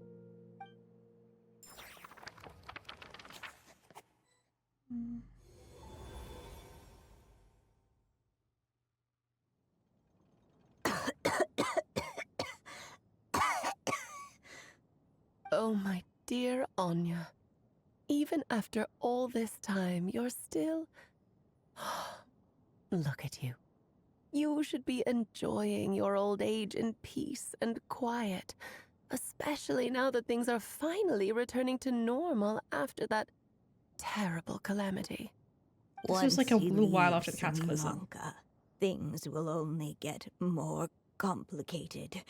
my dear Anya. Even after all this time, you're still... Look at you. You should be enjoying your old age in peace and quiet, especially now that things are finally returning to normal after that terrible calamity. This was like a little while after the cataclysm. Things will only get more complicated.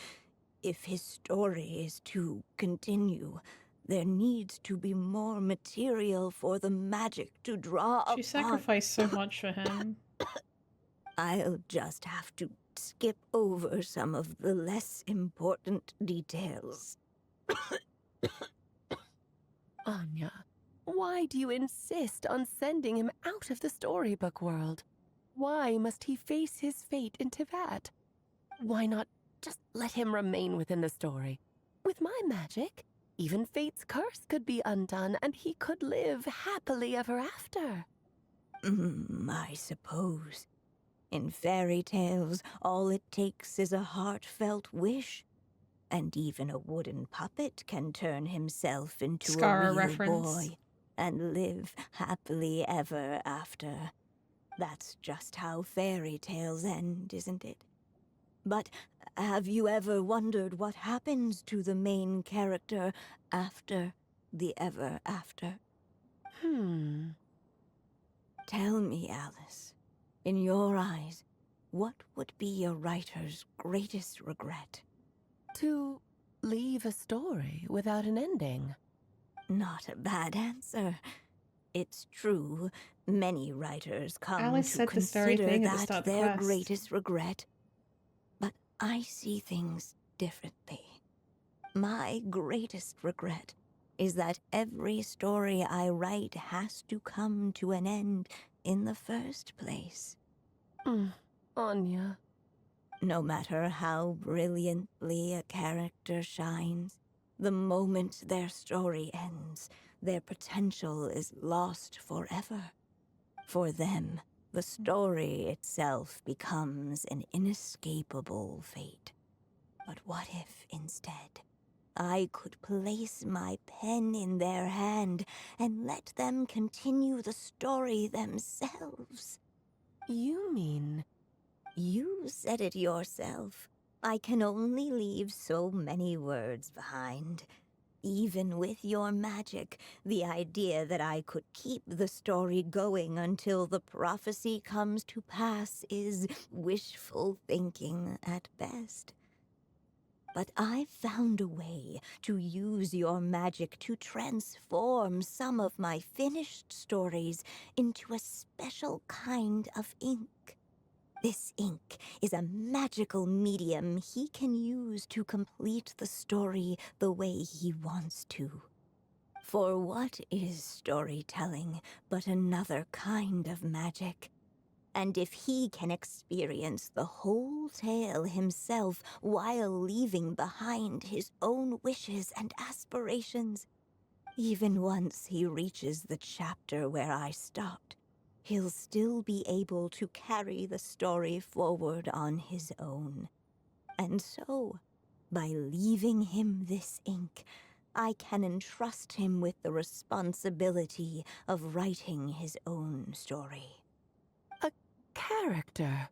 If his story is to continue, there needs to be more material for the magic to draw upon. She sacrificed so much for him. I'll just have to skip over some of the less important details. Anya, why do you insist on sending him out of the storybook world? Why must he face his fate in Teyvat? Why not just let him remain within the story? With my magic, even fate's curse could be undone and he could live happily ever after. I suppose. In fairy tales, all it takes is a heartfelt wish. And even a wooden puppet can turn himself into Scar a real reference. boy and live happily ever after. That's just how fairy tales end, isn't it? But have you ever wondered what happens to the main character after the ever after? Tell me, Alice, in your eyes, what would be a writer's greatest regret? To leave a story without an ending. Not a bad answer. It's true, many writers come Alice to said this very consider thing at the that start of the their quest. greatest regret. But I see things differently. My greatest regret is that every story I write has to come to an end in the first place. Anya. No matter how brilliantly a character shines, the moment their story ends, their potential is lost forever. For them, the story itself becomes an inescapable fate. But what if, instead, I could place my pen in their hand and let them continue the story themselves? You mean... You said it yourself. I can only leave so many words behind. Even with your magic, the idea that I could keep the story going until the prophecy comes to pass is wishful thinking at best. But I've found a way to use your magic to transform some of my finished stories into a special kind of ink. This ink is a magical medium he can use to complete the story the way he wants to. For what is storytelling but another kind of magic? And if he can experience the whole tale himself while leaving behind his own wishes and aspirations, even once he reaches the chapter where I stopped, he'll still be able to carry the story forward on his own. And so, by leaving him this ink, I can entrust him with the responsibility of writing his own story. A character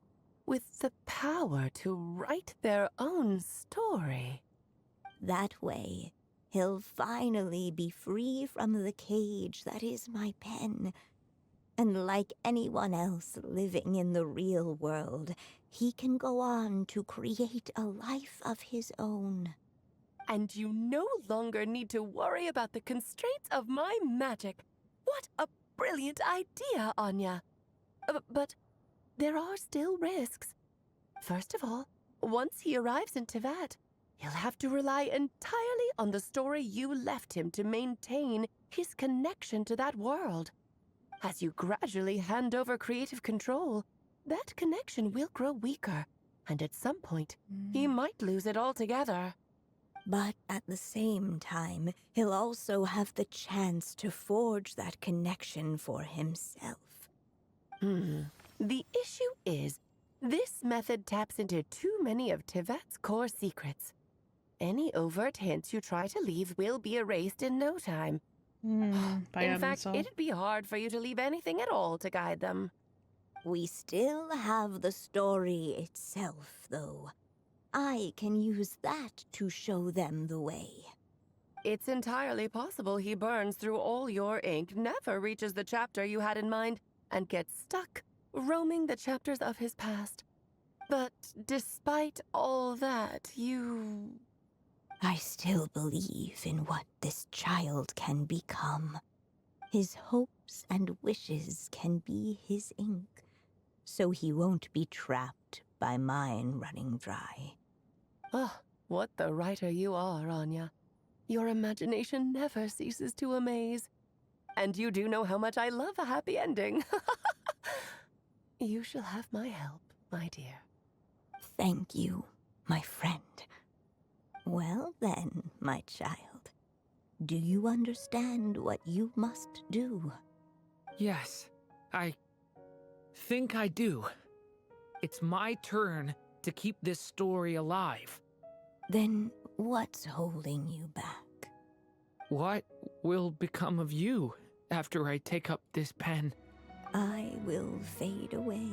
with the power to write their own story. That way, he'll finally be free from the cage that is my pen. And like anyone else living in the real world, he can go on to create a life of his own. And you no longer need to worry about the constraints of my magic. What a brilliant idea, Anya. But there are still risks. First of all, once he arrives in Teyvat, he'll have to rely entirely on the story you left him to maintain his connection to that world. As you gradually hand over creative control, that connection will grow weaker, and at some point, he might lose it altogether. But at the same time, he'll also have the chance to forge that connection for himself. The issue is, this method taps into too many of Teyvat's core secrets. any overt hints you try to leave will be erased in no time. By In fact, Irminsul. it'd be hard for you to leave anything at all to guide them. We still have the story itself, though. I can use that to show them the way. It's entirely possible he burns through all your ink, never reaches the chapter you had in mind, and gets stuck, roaming the chapters of his past. But despite all that, I still believe in what this child can become. His hopes and wishes can be his ink, so he won't be trapped by mine running dry. Oh, what the writer you are, Anya. Your imagination never ceases to amaze. And you do know how much I love a happy ending. You shall have my help, my dear. Thank you, my friend. Well then, my child, do you understand what you must do? Yes, I think I do. It's my turn to keep this story alive. Then what's holding you back? What will become of you after I take up this pen? I will fade away.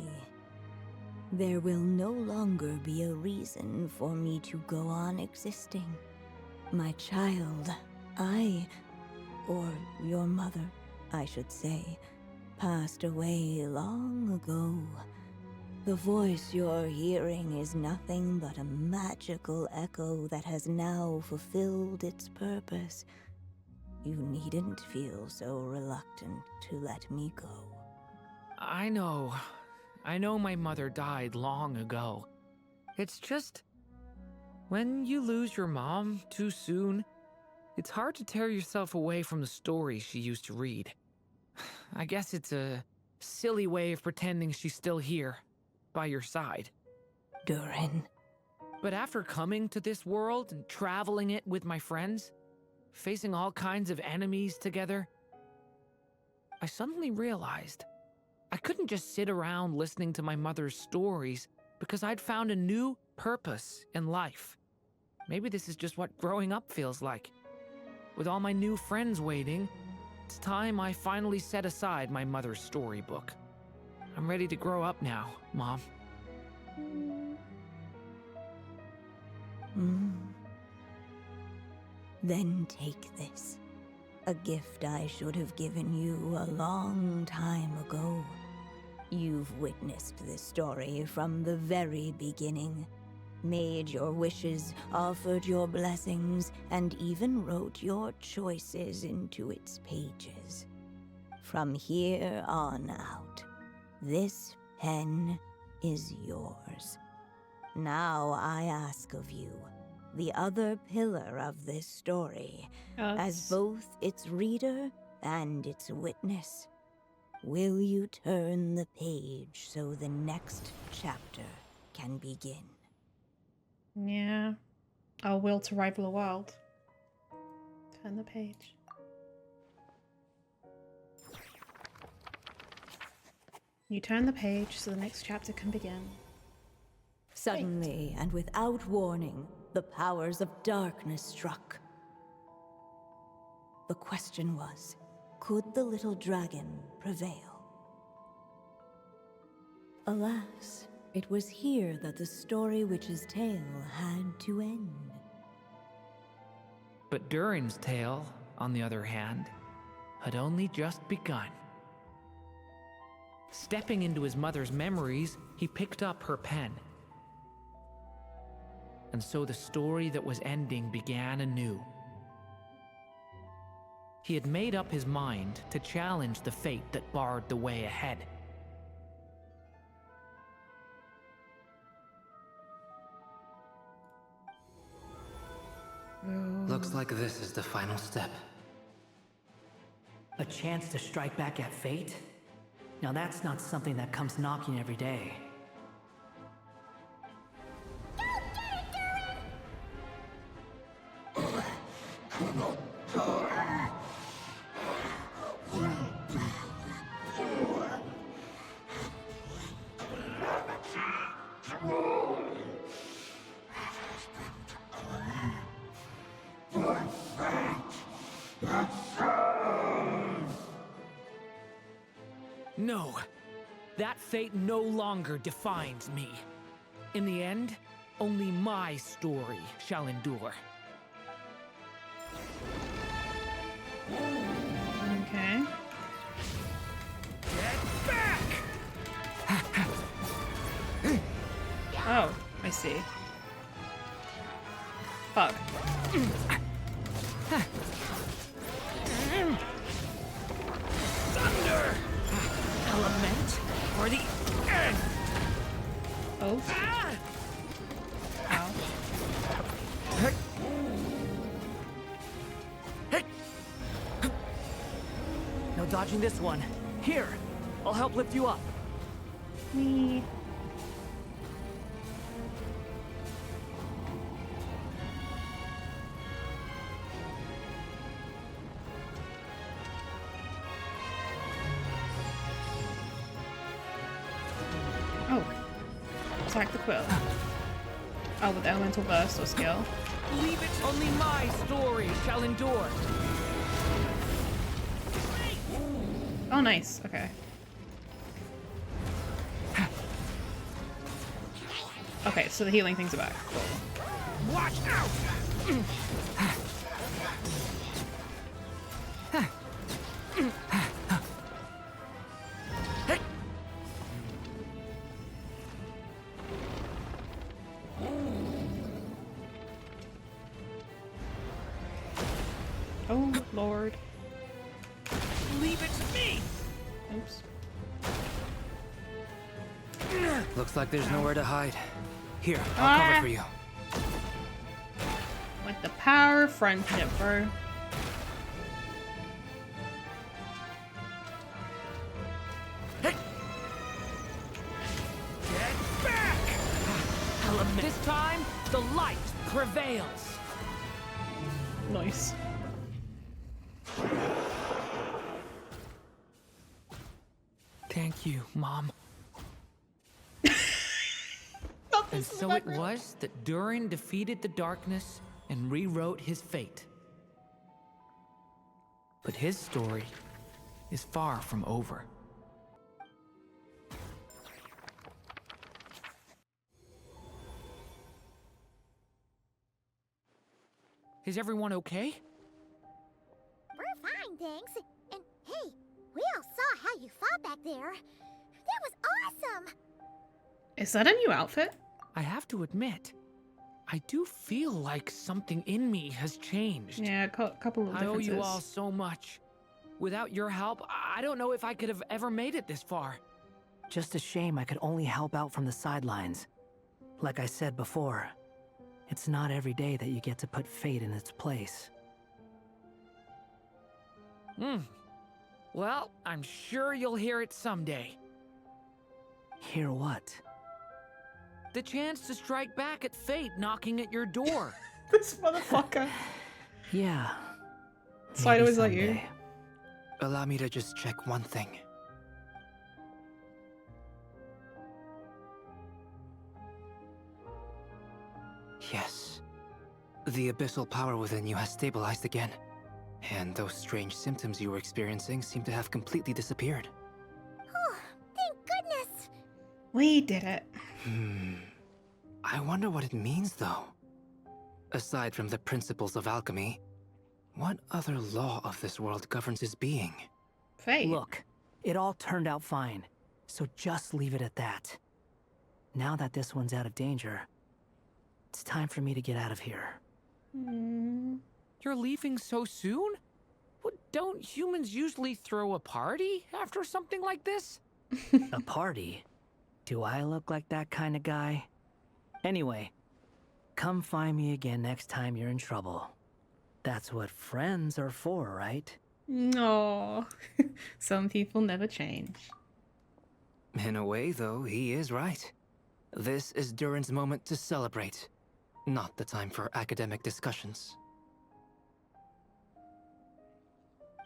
There will no longer be a reason for me to go on existing. My child, or your mother, I should say, passed away long ago. The voice you're hearing is nothing but a magical echo that has now fulfilled its purpose. You needn't feel so reluctant to let me go. I know my mother died long ago. It's just, when you lose your mom too soon, it's hard to tear yourself away from the stories she used to read. I guess it's a silly way of pretending she's still here, by your side. Durin. But after coming to this world and traveling it with my friends, facing all kinds of enemies together, I suddenly realized I couldn't just sit around listening to my mother's stories because I'd found a new purpose in life. Maybe this is just what growing up feels like. With all my new friends waiting, it's time I finally set aside my mother's storybook. I'm ready to grow up now, Mom. Then take this. A gift I should have given you a long time ago. You've witnessed this story from the very beginning. Made your wishes, offered your blessings, and even wrote your choices into its pages. From here on out, this pen is yours. Now I ask of you, the other pillar of this story, as both its reader and its witness, will you turn the page so the next chapter can begin? Yeah. Our will to rival the world. Turn the page. You turn the page so the next chapter can begin. Suddenly, and without warning, the powers of darkness struck. The question was, could the little dragon prevail? Alas, it was here that the story witch's tale had to end. But Durin's tale, on the other hand, had only just begun. Stepping into his mother's memories, he picked up her pen. And so the story that was ending began anew. He had made up his mind to challenge the fate that barred the way ahead. Looks like this is the final step. A chance to strike back at fate? Now that's not something that comes knocking every day. fate no longer defines me. In the end, only my story shall endure. Okay. Get back! Oh, I see. Fuck. Thunder! Element for the end! Oh. Ow. No dodging this one. Here, I'll help lift you up. Me. Oh. Attack the quill. Oh, with elemental burst or skill. Leave it, only my story shall endure. Oh, nice. Okay. Okay, so the healing things are back. Cool. Watch out! Oh, Lord. Leave it to me! Oops. Looks like there's nowhere to hide. Here, I'll cover for you. With the power of friendship, bro. Get back! Element. This time, the light prevails. Nice. Thank you, Mom. And so it was that Durin defeated the darkness and rewrote his fate. But his story is far from over. Is everyone okay? We're fine, thanks. And hey, we all saw how you fought back there. That was awesome! Is that a new outfit? I have to admit, I do feel like something in me has changed. Yeah, a couple of I differences. owe you all so much. Without your help, I don't know if I could have ever made it this far. Just a shame I could only help out from the sidelines. Like I said before, it's not every day that you get to put fate in its place. Well, I'm sure you'll hear it someday. Hear what? The chance to strike back at fate knocking at your door. This motherfucker. Yeah. Slide always like you. someday. Allow me to just check one thing. Yes. The abyssal power within you has stabilized again. And those strange symptoms you were experiencing seem to have completely disappeared. Oh, thank goodness! We did it. I wonder what it means, though. Aside from the principles of alchemy, what other law of this world governs his being? Fate. Look, it all turned out fine, so just leave it at that. Now that this one's out of danger, it's time for me to get out of here. You're leaving so soon? Don't humans usually throw a party after something like this? A party? Do I look like that kind of guy? Anyway, come find me again next time you're in trouble. That's what friends are for, right? No. Some people never change. In a way, though, he is right. This is Durin's moment to celebrate, not the time for academic discussions.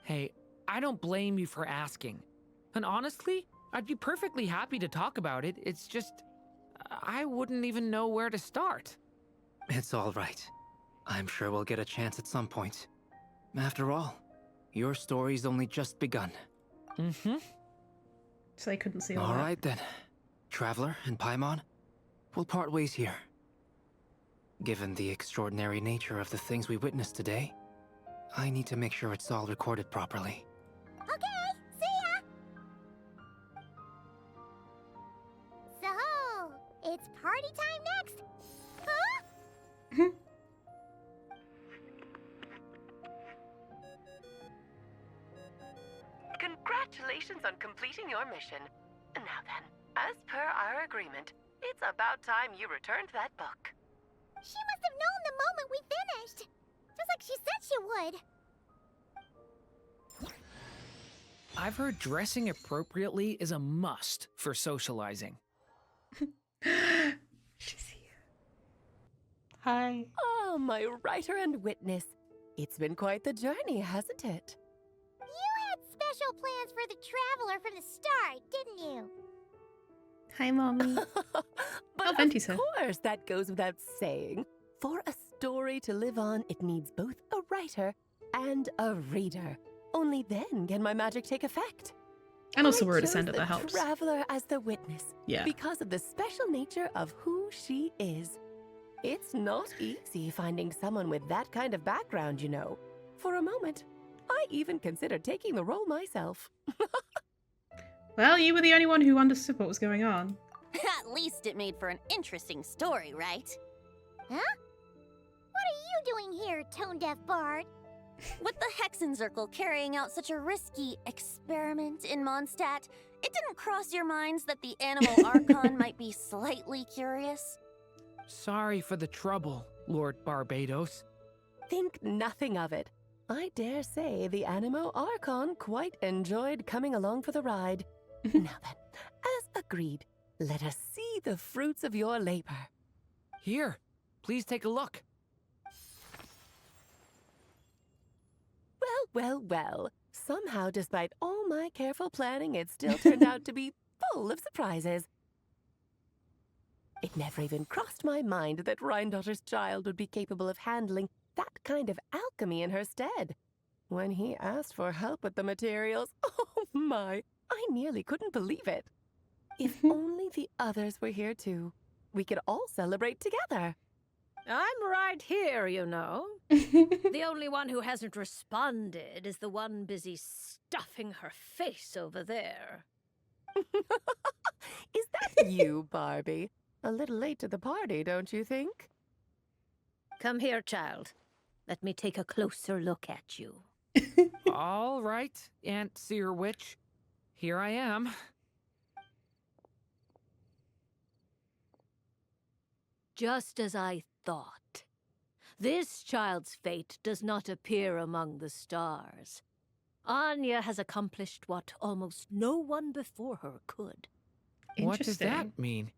Hey, I don't blame you for asking. And honestly, I'd be perfectly happy to talk about it. It's just, I wouldn't even know where to start. It's all right. I'm sure we'll get a chance at some point. After all, your story's only just begun. So they couldn't see all All that. right then. Traveler and Paimon, we'll part ways here. Given the extraordinary nature of the things we witnessed today, I need to make sure it's all recorded properly. Okay, see ya! So, it's party time next? Huh? Congratulations on completing your mission. Now then, as per our agreement, it's about time you returned that book. She must have known the moment we finished. Just like she said she would. I've heard dressing appropriately is a must for socializing. She's here. Hi. Oh, my writer and witness. It's been quite the journey, hasn't it? You had special plans for the Traveler from the start, didn't you? Hi, Mommy. But Venti's of here. course, that goes without saying. For a story to live on, it needs both a writer and a reader. Only then can my magic take effect. And also I we're a chose descendant, the that helps. Traveler as the witness. Yeah. Because of the special nature of who she is. It's not easy finding someone with that kind of background, you know. For a moment, I even considered taking the role myself. Well, you were the only one who understood what was going on. At least it made for an interesting story, right? Huh? What are you doing here, tone-deaf bard? With the Hexenzirkel carrying out such a risky experiment in Mondstadt, it didn't cross your minds that the Animal Archon might be slightly curious? Sorry for the trouble, Lord Barbados. Think nothing of it. I dare say the Animo Archon quite enjoyed coming along for the ride. Now then, as agreed, let us see the fruits of your labor. Here, please take a look. Well. Somehow, despite all my careful planning, it still turned out to be full of surprises. It never even crossed my mind that Rhindotter's child would be capable of handling that kind of alchemy in her stead. When he asked for help with the materials, oh my, I nearly couldn't believe it. If only the others were here too, we could all celebrate together. I'm right here, you know. The only one who hasn't responded is the one busy stuffing her face over there. Is that you, Barbie? A little late to the party, don't you think? Come here, child. Let me take a closer look at you. All right, Aunt Seer Witch. Here I am. Just as I thought. This child's fate does not appear among the stars. Anya has accomplished what almost no one before her could. What does that mean?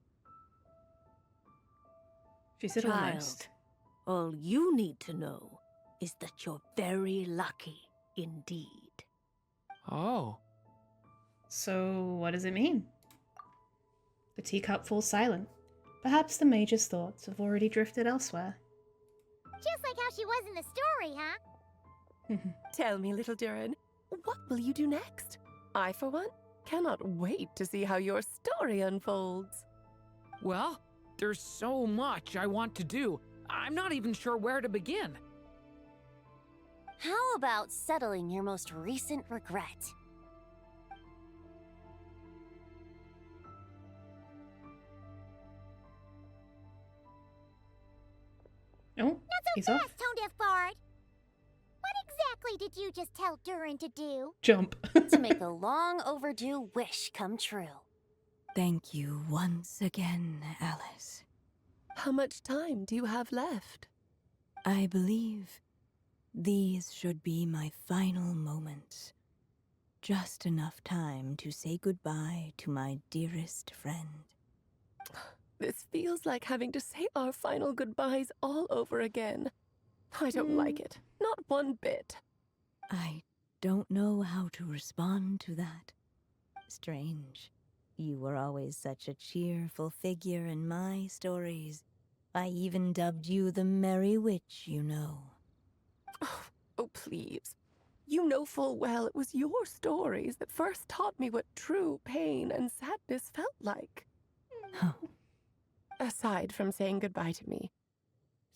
She said Child, almost. all you need to know is that you're very lucky indeed. Oh. So, what does it mean? The teacup falls silent. Perhaps the mage's thoughts have already drifted elsewhere. Just like how she was in the story, huh? Tell me, little Durin, what will you do next? I, for one, cannot wait to see how your story unfolds. Well, there's so much I want to do. I'm not even sure where to begin. How about settling your most recent regret? Oh, Not so he's fast, off. tone-deaf bard. What exactly did you just tell Durin to do? Jump. To make a long overdue wish come true. Thank you once again, Alice. How much time do you have left? I believe these should be my final moments. Just enough time to say goodbye to my dearest friend. This feels like having to say our final goodbyes all over again. I don't like it. Not one bit. I don't know how to respond to that. Strange. You were always such a cheerful figure in my stories. I even dubbed you the Merry Witch, you know. Oh, please. You know full well it was your stories that first taught me what true pain and sadness felt like. Aside from saying goodbye to me,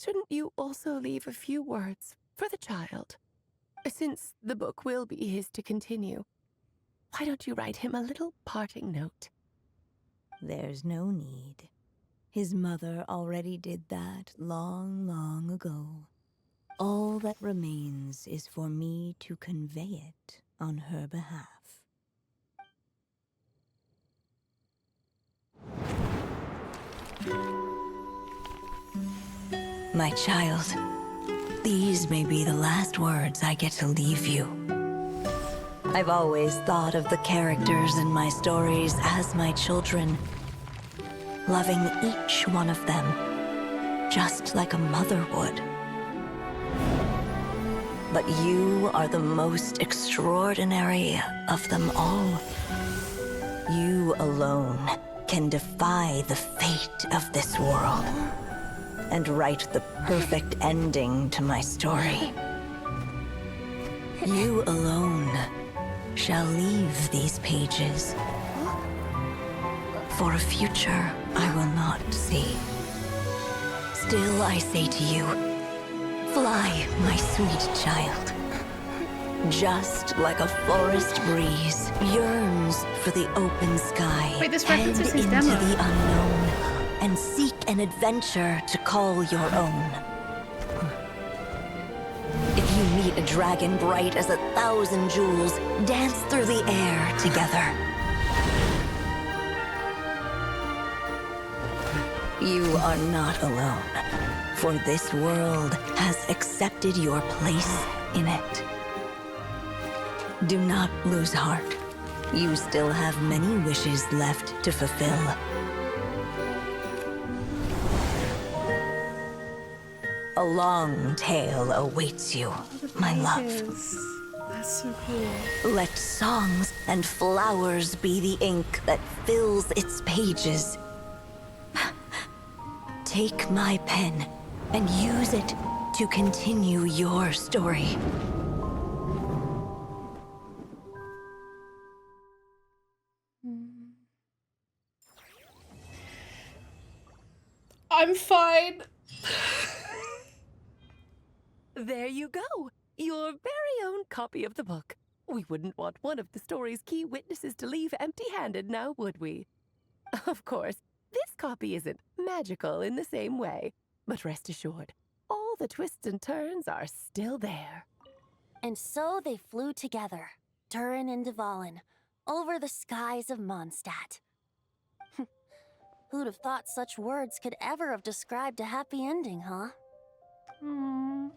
shouldn't you also leave a few words for the child? Since the book will be his to continue, why don't you write him a little parting note? There's no need. His mother already did that long, long ago. All that remains is for me to convey it on her behalf. My child, these may be the last words I get to leave you. I've always thought of the characters in my stories as my children, loving each one of them, just like a mother would. But you are the most extraordinary of them all. You alone can defy the fate of this world and write the perfect ending to my story. You alone shall leave these pages for a future I will not see. Still I say to you, fly, my sweet child. Just like a forest breeze yearns for the open sky. Wait, this head references his into demo. the unknown and seek an adventure to call your own. If you meet a dragon bright as 1,000 jewels, dance through the air together. You are not alone, for this world has accepted your place in it. Do not lose heart. You still have many wishes left to fulfill. A long tale awaits you, my love. That's so cool. Let songs and flowers be the ink that fills its pages. Take my pen and use it to continue your story. I'm fine. There you go. Your very own copy of the book. We wouldn't want one of the story's key witnesses to leave empty-handed now, would we? Of course, this copy isn't magical in the same way, but rest assured, all the twists and turns are still there. And so they flew together, Durin and Dvalin, over the skies of Mondstadt. Who'd have thought such words could ever have described a happy ending, huh? Aww.